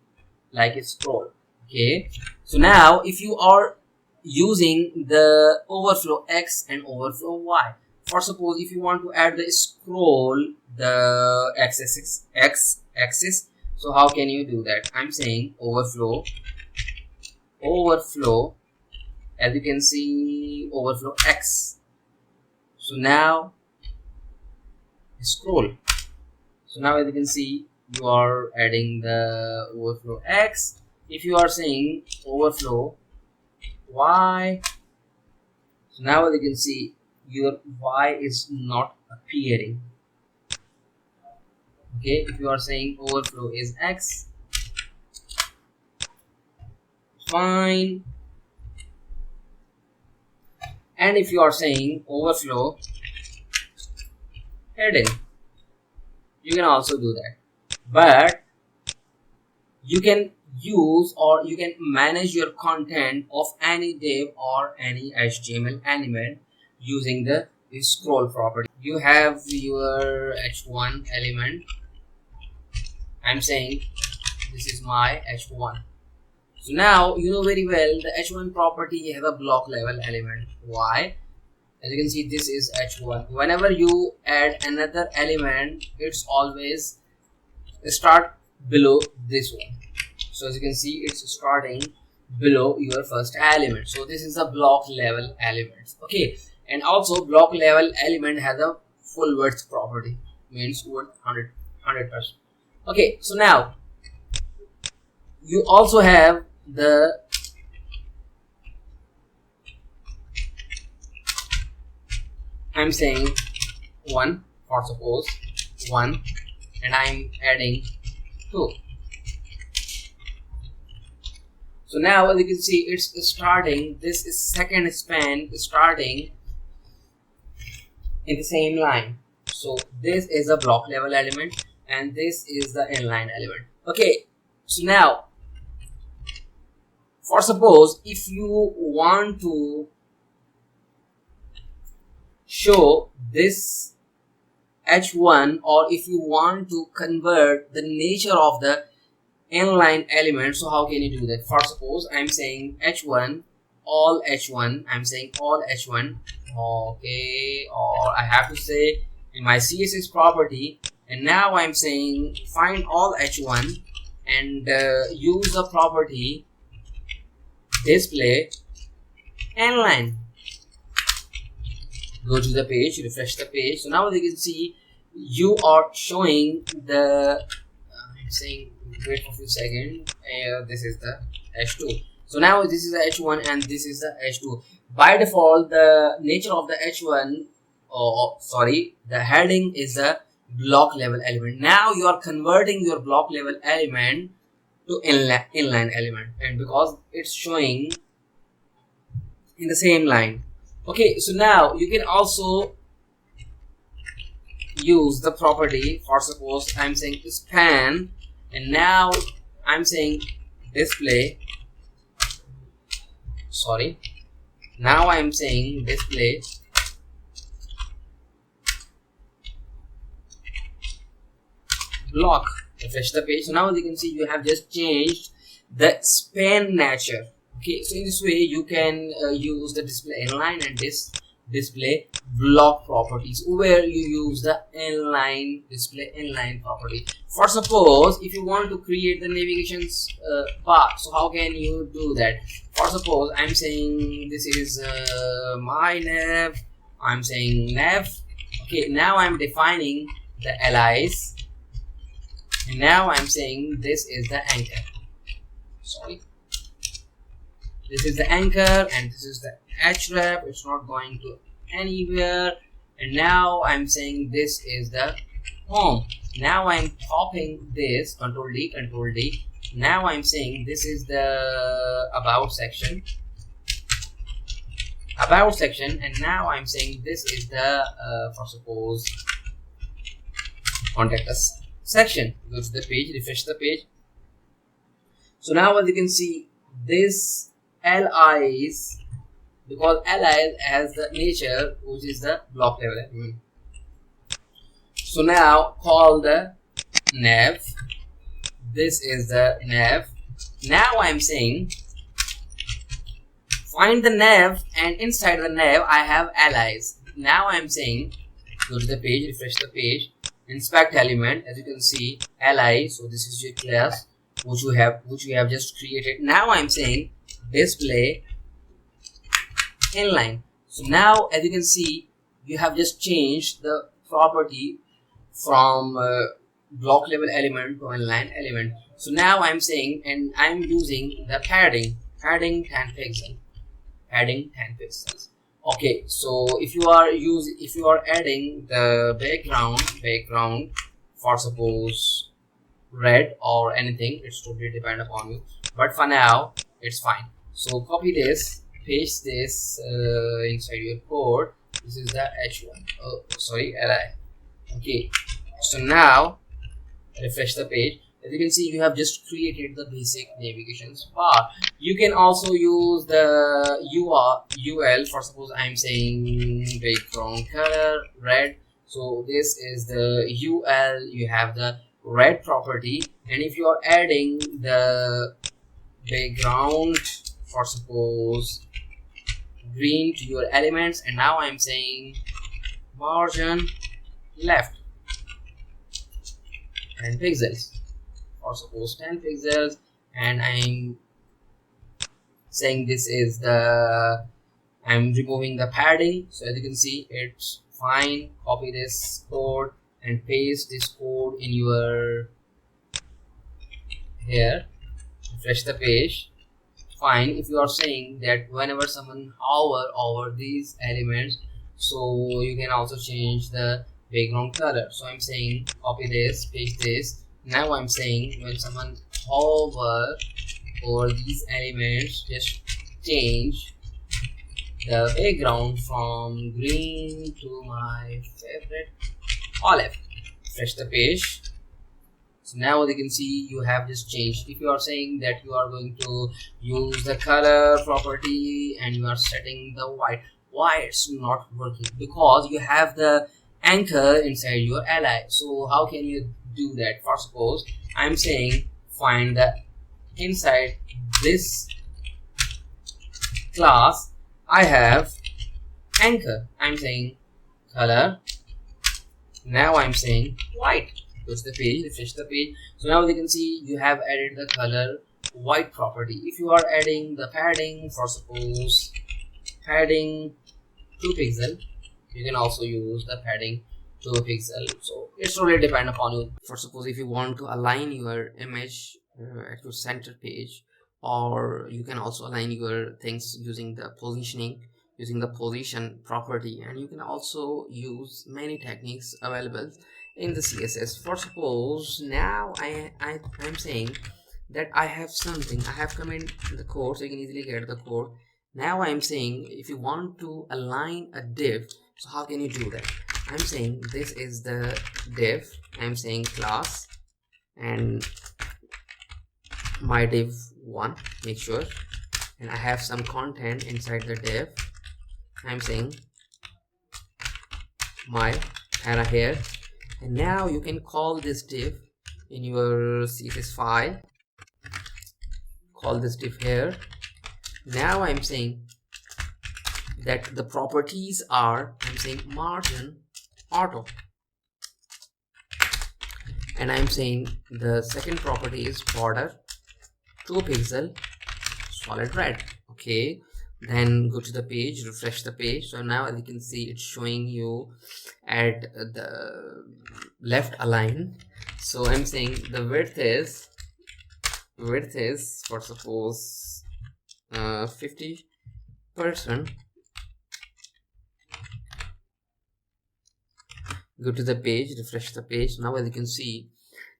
like a scroll. Okay, so now if you are using the overflow X and overflow Y, for suppose if you want to add the scroll, the x axis, so how can you do that? I'm saying overflow, as you can see, overflow X. So now scroll. So now as you can see, you are adding the overflow X. If you are saying overflow Y, so now as you can see, your Y is not appearing. Okay, if you are saying overflow is X, fine. And if you are saying overflow heading, you can also do that. But you can use or you can manage your content of any div or any HTML element using the scroll property. You have your h1 element. I'm saying this is my h1. So now you know very well the h1 property has a block level element. Why? As you can see, this is h1. Whenever you add another element, it's always start below this one. So as you can see, it's starting below your first element. So this is a block level element. Okay, and also block level element has a full width property, means width 100%. Okay, so now you also have the I'm saying 1, for suppose 1, and I'm adding 2. So now as you can see, it's starting, this is second span starting in the same line. So this is a block level element and this is the inline element. Okay, so now for suppose if you want to show this h1, or if you want to convert the nature of the inline element, so how can you do that? For suppose I'm saying h1, all h1, I'm saying all h1. Okay, or I have to say in my css property, and now I'm saying find all h1 and use the property display inline. Go to the page, refresh the page. So now as you can see, you are showing the I'm saying wait for a few seconds. This is the h2. So now this is the h1 and this is the h2. By default, the nature of the h1, the heading is the block level element. Now you are converting your block level element to inline element, and because it's showing in the same line. Okay, so now you can also use the property for, suppose I'm saying span, and now I'm saying display, sorry, now I'm saying display block. Refresh the page. So now you can see you have just changed the span nature. Okay, so in this way you can use the display inline and display block properties, where you use the inline display inline property. For suppose if you want to create the navigations bar, so how can you do that? For suppose I'm saying this is my nav, I'm saying nav. Okay, now I'm defining the allies, and now I'm saying this is the anchor, sorry, this is the anchor, and this is the href, it's not going to anywhere. And now I'm saying this is the home. Now I'm copying this, control D, control D. Now I'm saying this is the about section, and now I'm saying this is the for suppose contact us section. Go to the page, refresh the page. So now as you can see, this LIs, because LI has the nature which is the block level element. So now call the nav, this is the nav. Now I'm saying find the nav, and inside the nav I have allies. Now I'm saying go to the page, refresh the page, inspect element. As you can see, ally, so this is your class which you have just created. Now I'm saying display inline. So now as you can see, you have just changed the property from block level element to inline element. So now I'm saying, and I'm using the padding 10 pixels. Okay, so if you are adding the background for suppose red or anything, it's totally depend upon you, but for now it's fine. So copy this, paste this inside your code. This is the h1, oh sorry, li. Okay, so now refresh the page. As you can see, you have just created the basic navigations bar. You can also use the UL for suppose I'm saying background color red. So this is the UL, you have the red property, and if you are adding the background for suppose green to your elements, and now I'm saying margin left 10 pixels or suppose 10 pixels, and I'm saying this is the, I'm removing the padding. So as you can see, it's fine. Copy this code and paste this code in your here, refresh the page. Fine. If you are saying that whenever someone hover over these elements, so you can also change the background color. So I'm saying copy this, paste this. Now I'm saying when someone hover over these elements, just change the background from green to my favorite olive. Refresh the page. So now as you can see, you have just changed. If you are saying that you are going to use the color property and you are setting the white, why it's not working? Because you have the anchor inside your ally. So how can you do that? For suppose I'm saying find the inside this class I have anchor. I'm saying color. Now I'm saying white. Go to the page, refresh the page. So now you can see you have added the color white property. If you are adding the padding for suppose padding 2 pixel, you can also use the padding 2 pixel. So it's really depend upon you. For suppose if you want to align your image at your center page, or you can also align your things using the positioning, using the position property, and you can also use many techniques available in the CSS. For suppose now I'm saying that I have something, I have comment the code, so you can easily get the code. Now I'm saying if you want to align a div, so how can you do that? I'm saying this is the div, I'm saying class and my div 1, make sure, and I have some content inside the div. I'm saying my para here, and now you can call this div in your CSS file, call this div here. Now I'm saying that the properties are, I'm saying margin auto, and I'm saying the second property is border 2 pixel solid red. Okay, then go to the page, refresh the page. So now as you can see, it's showing you at the left align. So I'm saying the width is for suppose 50%. Go to the page, refresh the page. Now as you can see,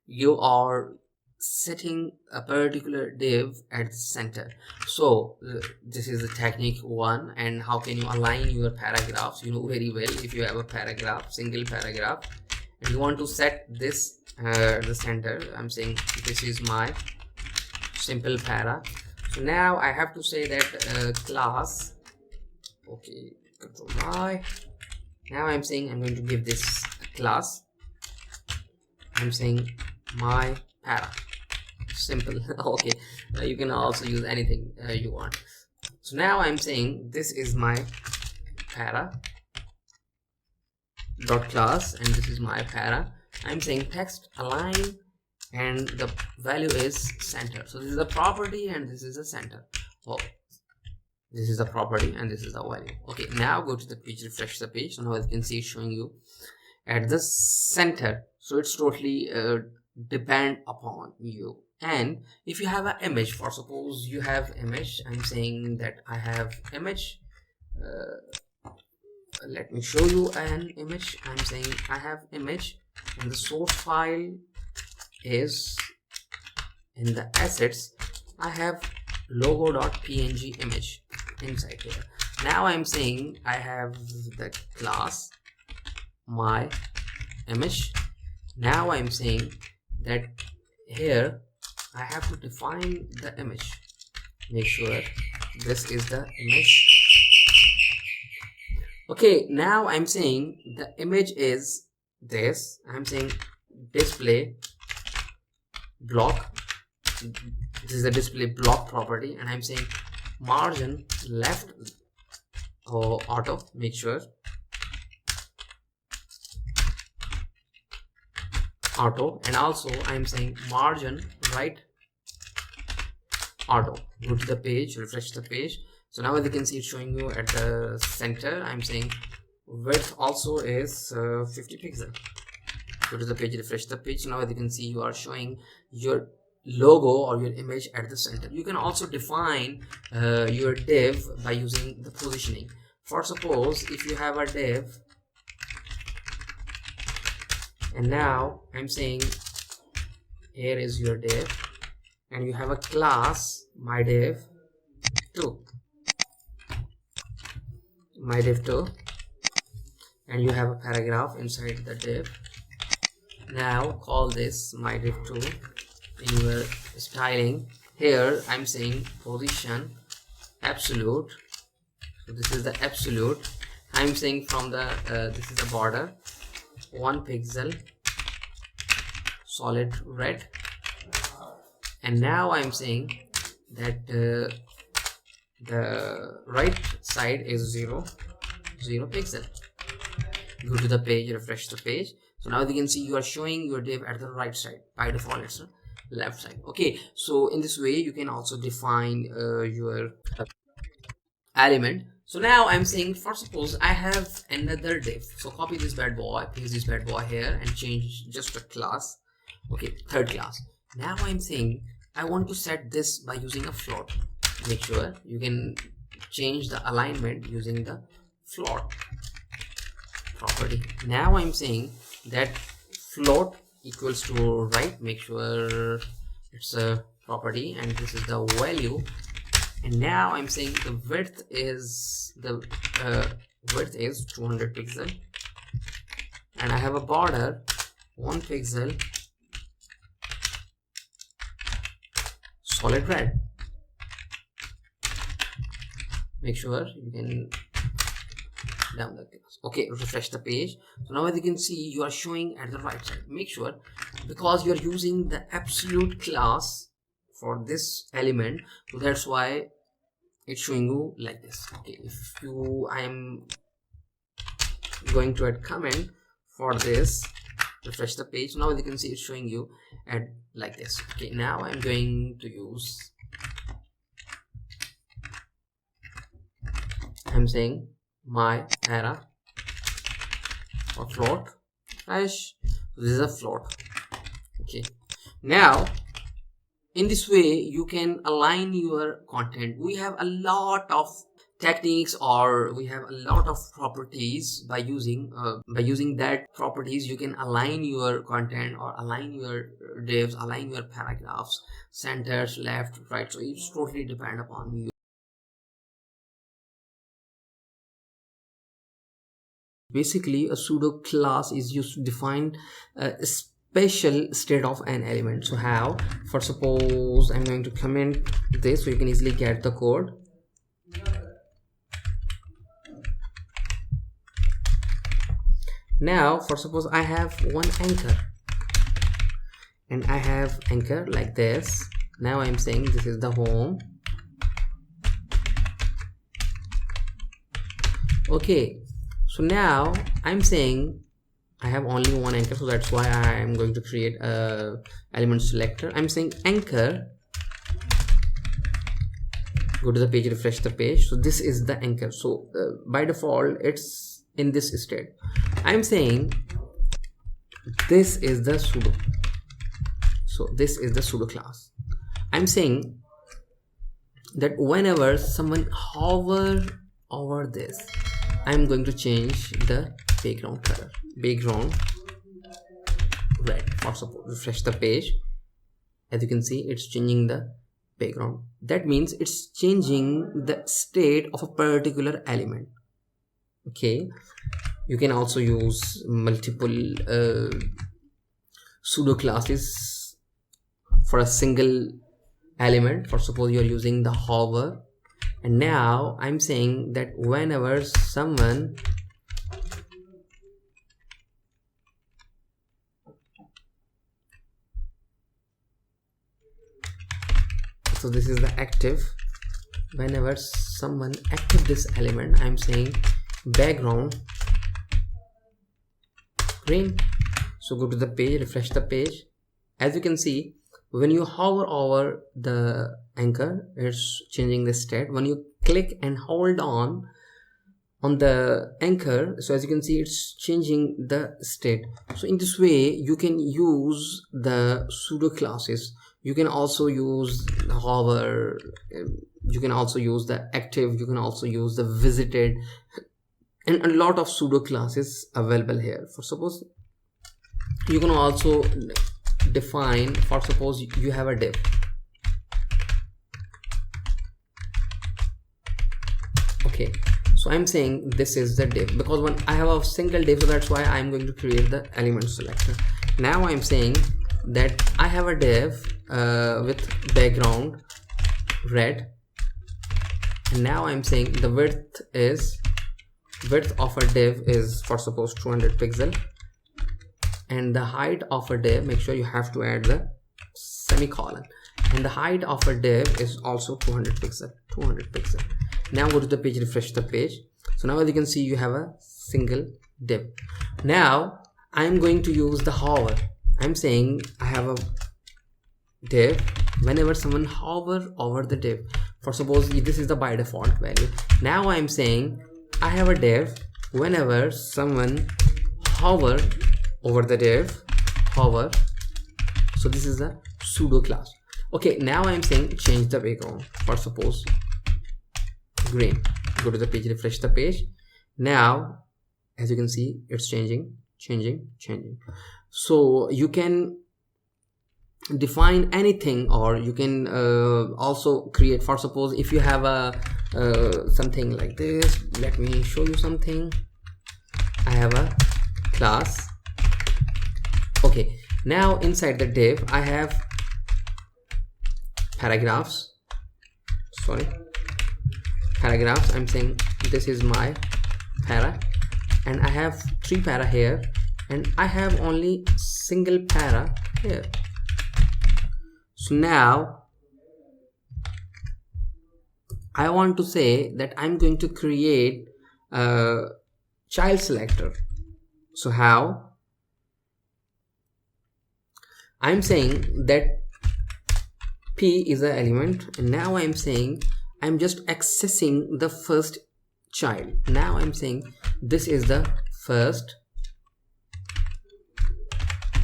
you are setting a particular div at the center. So this is the technique 1, and how can you align your paragraphs? You know very well, if you have a paragraph, single paragraph, and you want to set this the center. I'm saying this is my simple para. So now I have to say that class, okay, control Y. Now I'm saying I'm going to give this a class. I'm saying my para, simple. Okay, you can also use anything you want. So now I'm saying this is my para dot class, and this is my para. I'm saying text align, and the value is center. So this is the property and this is the center. Oh, this is the property and this is the value. Okay, now go to the page, refresh the page. So now as you can see, it's showing you at the center. So it's totally depend upon you. And if you have an image, for suppose you have image, I'm saying that I have image, let me show you an image. I'm saying I have image, and the source file is in the assets. I have logo.png image inside here. Now I'm saying I have the class my image. Now I'm saying that here I have to define the image. Make sure this is the image. Okay, now I'm saying the image is this. I'm saying display block. This is the display block property, and I'm saying margin left auto, make sure auto, and also I'm saying margin right auto. Go to the page, refresh the page. So now as you can see, it's showing you at the center. I'm saying width also is 50 pixel. Go to the page, refresh the page. Now as you can see, you are showing your logo or your image at the center. You can also define your div by using the positioning. For suppose if you have a div, and now I'm saying here is your div, and you have a class my div 2, my div 2, and you have a paragraph inside the div. Now call this my div 2 in your styling. Here I'm saying position absolute. So this is the absolute. I'm saying from the this is a border 1 pixel solid red, and now I'm saying that the right side is 0 pixel. Go to the page, refresh the page. So now you can see you are showing your div at the right side. By default it's left side. Okay, so in this way you can also define your element. So now I'm saying, for suppose I have another div, so copy this bad boy, paste this bad boy here, and change just a class. Okay, third class. Now I'm saying I want to set this by using a float. Make sure you can change the alignment using the float property. Now I'm saying that float equals to right. Make sure it's a property, and this is the value. And now I'm saying the width is 200 pixel, and I have a border 1 pixel solid red. Make sure you can down the class. Okay, refresh the page. So now as you can see, you are showing at the right side. Make sure, because you are using the absolute class for this element, so that's why it's showing you like this. Okay, if I am going to add comment for this, refresh the page. Now as you can see, it's showing you at like this. Okay, now I'm going to use, I'm saying my para or float hash. This is a float. Okay, now in this way you can align your content. We have a lot of techniques, or we have a lot of properties. By using that properties, you can align your content or align your divs, align your paragraphs, centers, left, right. So it's totally depend upon you. Basically, a pseudo class is used to define a special state of an element. So how? For suppose I'm going to comment this so you can easily get the code. Now for suppose I have one anchor, and I have anchor like this. Now I'm saying this is the home. Okay, so now I'm saying I have only one anchor, so that's why I am going to create a element selector. I'm saying anchor, go to the page, refresh the page. So this is the anchor. So by default it's in this state. I'm saying this is the pseudo. So this is the pseudo class. I'm saying that whenever someone hover over this, I'm going to change the background color, background red. For suppose refresh the page, as you can see it's changing the background. That means it's changing the state of a particular element. Okay, you can also use multiple pseudo classes for a single element. For suppose you're using the hover, and now I'm saying that whenever someone so this is the active, whenever someone active this element, I'm saying background green. So go to the page, refresh the page. As you can see, when you hover over the anchor, it's changing the state. When you click and hold on the anchor, so as you can see it's changing the state. So in this way you can use the pseudo classes. You can also use the hover, you can also use the active, you can also use the visited, and a lot of pseudo classes available here. For suppose you can also define, for suppose you have a div. Okay, so I'm saying this is the div, because when I have a single div, so that's why I'm going to create the element selector. Now I'm saying that I have a div with background red, and now I'm saying the width of a div is, for suppose 200 pixel, and the height of a div, make sure you have to add the semicolon, and the height of a div is also 200 pixel. Now go to the page, refresh the page. So now as you can see you have a single div. Now I'm going to use the hover. I'm saying I have a div, whenever someone hover over the div, for suppose this is the by default value. Now I'm saying I have a div, whenever someone hover over the div, hover. So this is a pseudo class. Okay, now I'm saying change the background, for suppose green. Go to the page, refresh the page. Now as you can see it's changing changing. So you can define anything, or you can also create, for suppose if you have a something like this. Let me show you something. I have a class. Okay, now inside the div I have paragraphs. I'm saying this is my para, and I have 3 para here, and I have only single para here. So now I want to say that I'm going to create a child selector. So how? I'm saying that P is an element, and now I'm saying I'm just accessing the first child. Now I'm saying this is the first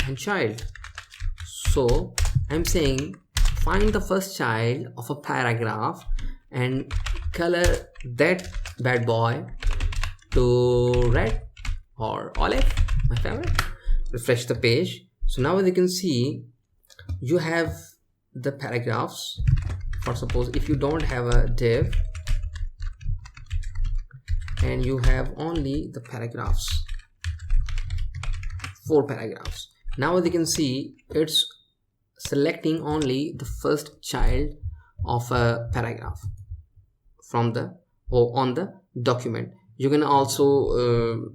and child. So I'm saying find the first child of a paragraph and color that bad boy to red or olive, my favorite. Refresh the page. So now as you can see, you have the paragraphs. For suppose if you don't have a div and you have only the paragraphs, 4 paragraphs. Now as you can see, it's selecting only the first child of a paragraph from the on the document. You can also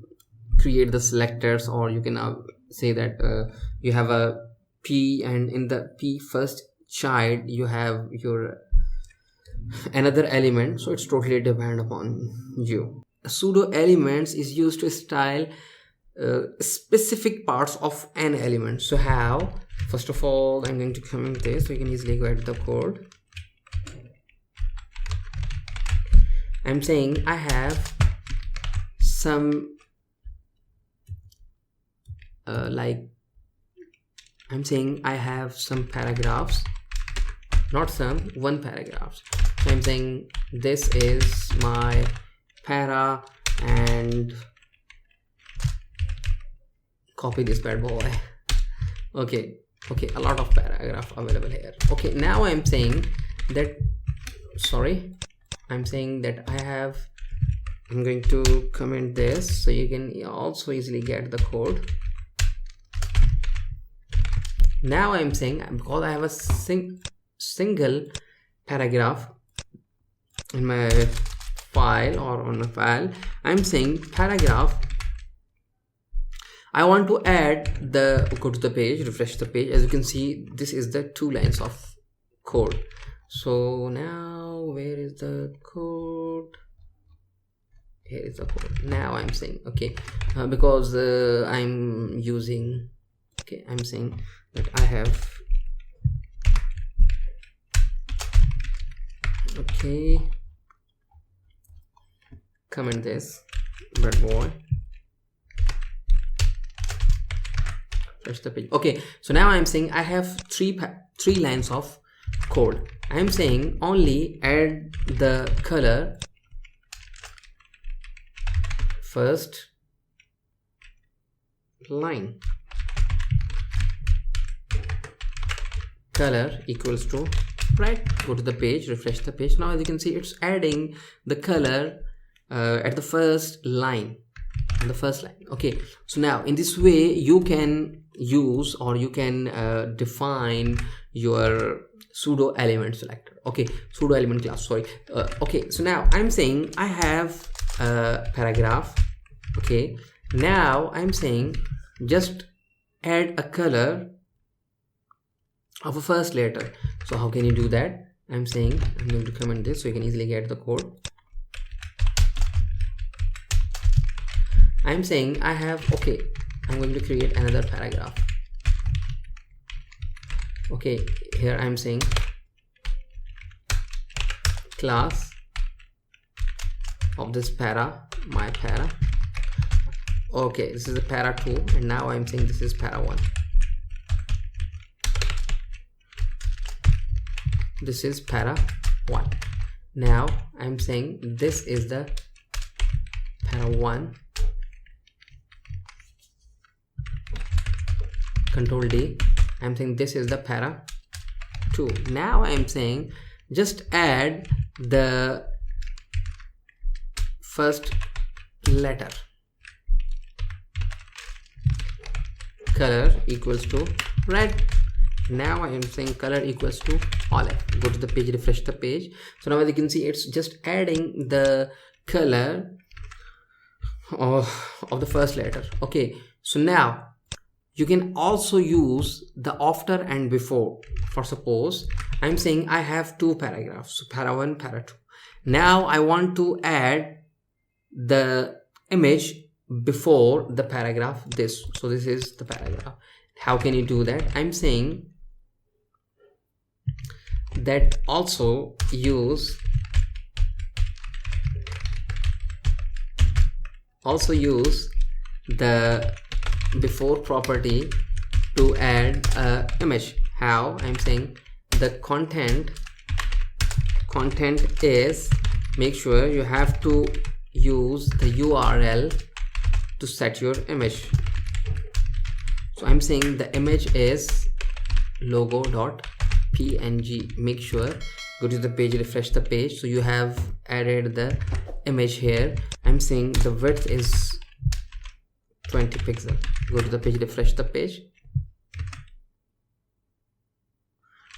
create the selectors, or you can say that you have a P, and in the P first child you have your another element. So it's totally depend upon you. Pseudo elements is used to style specific parts of an element. So how? First of all, I'm going to comment this so you can easily get the code. I'm saying I have some I'm saying I have some paragraphs, not some, one paragraphs. So I'm saying this is my para, and copy this bad boy. Okay, a lot of paragraph available here. Okay, now I'm saying that, I'm saying that I'm going to comment this so you can also easily get the code. Now I'm saying, because I have a single paragraph in my file or on a file, I'm saying paragraph, I want to add go to the page, refresh the page. As you can see, this is the 2 lines of code. So now where is the code? Here is the code. Now I'm saying, okay, because I'm using, okay, I'm saying that I have, okay, comment this bad boy, refresh the page. Okay, so now I'm saying I have three lines of code. I'm saying only add the color first line, color equals to red. Go to the page, refresh the page. Now as you can see, it's adding the color at the first line, okay. So now in this way you can use, or you can define your pseudo element selector. Okay, pseudo element class, sorry. Okay, so now I'm saying I have a paragraph. Okay, now I'm saying just add a color of a first letter. So how can you do that? I'm saying I'm going to comment this so you can easily get the code. I'm saying I have, okay, I'm going to create another paragraph. Okay, here I'm saying class of this para, my para. Okay, this is a para 2, and now I'm saying this is para 1. This is para 1. Now I'm saying this is the para 1. Control D. I'm saying this is the para 2. Now I'm saying just add the first letter. Color equals to red. Now I am saying color equals to olive. Go to the page, refresh the page. So now as you can see, it's just adding the color of the first letter. Okay, so now you can also use the after and before. For suppose I'm saying I have two paragraphs, so para 1, para 2. Now I want to add the image before the paragraph, this. So this is the paragraph. How can you do that? I'm saying that also use the before property to add a image. How? I'm saying the content is, make sure you have to use the URL to set your image. So I'm saying the image is logo.png. make sure, go to the page, refresh the page. So you have added the image here. I'm saying the width is 20 pixel. Go to the page, refresh the page.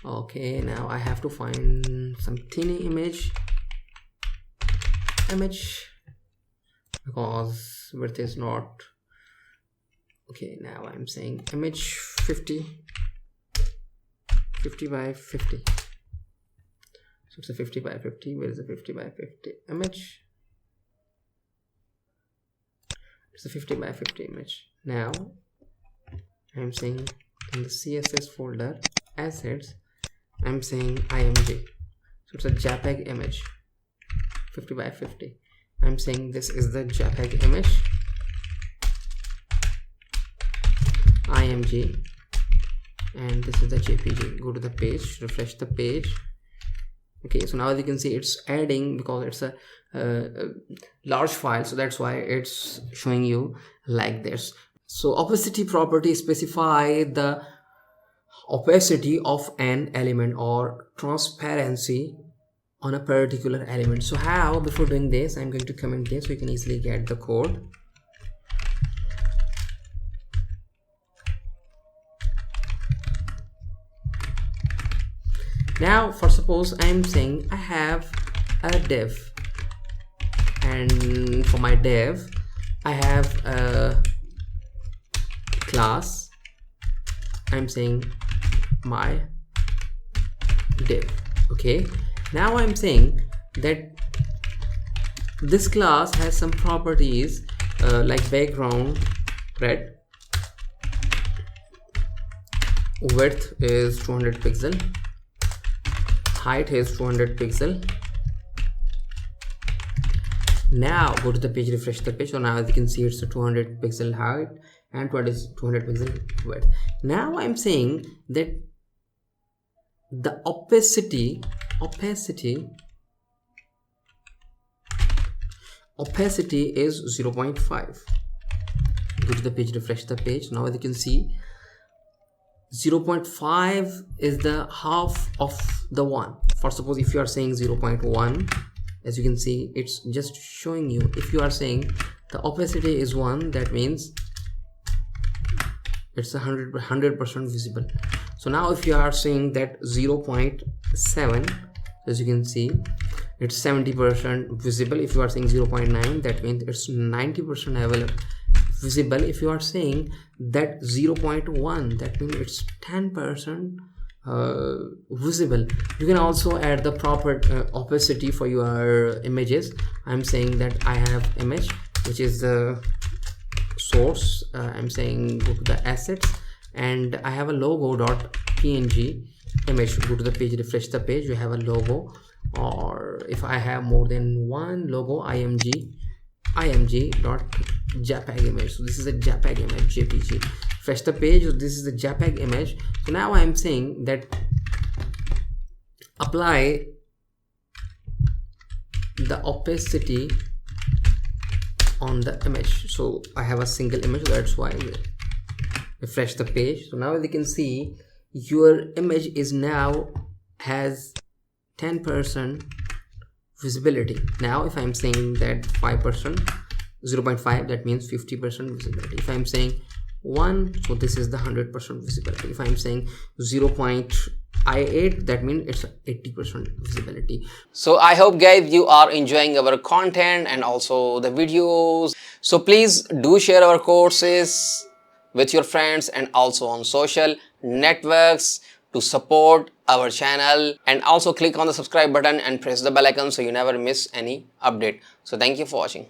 Okay, now I have to find some teeny image because width is not okay. Now I'm saying image 50 by 50. So it's a 50 by 50. Where is the 50 by 50 image? It's a 50 by 50 image. Now I'm saying in the CSS folder assets, I'm saying img. So it's a JPEG image 50 by 50. I'm saying this is the JPEG image img, and this is the JPG. Go to the page, refresh the page. Okay, so now as you can see, it's adding because it's a large file, so that's why it's showing you like this. So opacity property specify the opacity of an element or transparency on a particular element. So how? Before doing this, I'm going to comment this so you can easily get the code. Now for suppose I'm saying I have a div, and for my div I have a class. I'm saying my div. Okay, now I'm saying that this class has some properties like background red, width is 200 pixel, height is 200 pixel. Now go to the page, refresh the page. So now as you can see, it's a 200 pixel height and 200 pixel width. Now I'm saying that the opacity is 0.5. Go to the page, refresh the page. Now as you can see, 0.5 is the half of the 1. For suppose if you are saying 0.1, as you can see, it's just showing you. If you are saying the opacity is 1, that means it's 100% visible. So now if you are saying that 0.7, as you can see, it's 70% visible. If you are saying 0.9, that means it's 90% visible. If you are saying that 0.1, that means it's 10% visible. You can also add the proper opacity for your images. I'm saying that I have image, which is the source. I'm saying go to the assets, and I have a logo.png image. Go to the page, refresh the page. You have a logo, or if I have more than one logo, img.jpeg image. So this is a JPEG image, JPG. Refresh the page. So this is the JPEG image. So now I'm saying that apply the opacity on the image. So I have a single image, that's why refresh the page. So now as you can see, your image is now has 10% visibility. Now if I'm saying that 5%, 0.5, that means 50% visibility. If I'm saying 1, so this is the 100% visibility. If I'm saying 0.8, that means it's 80% visibility. So I hope guys you are enjoying our content and also the videos. So please do share our courses with your friends and also on social networks to support our channel, and also click on the subscribe button and press the bell icon so you never miss any update. So thank you for watching.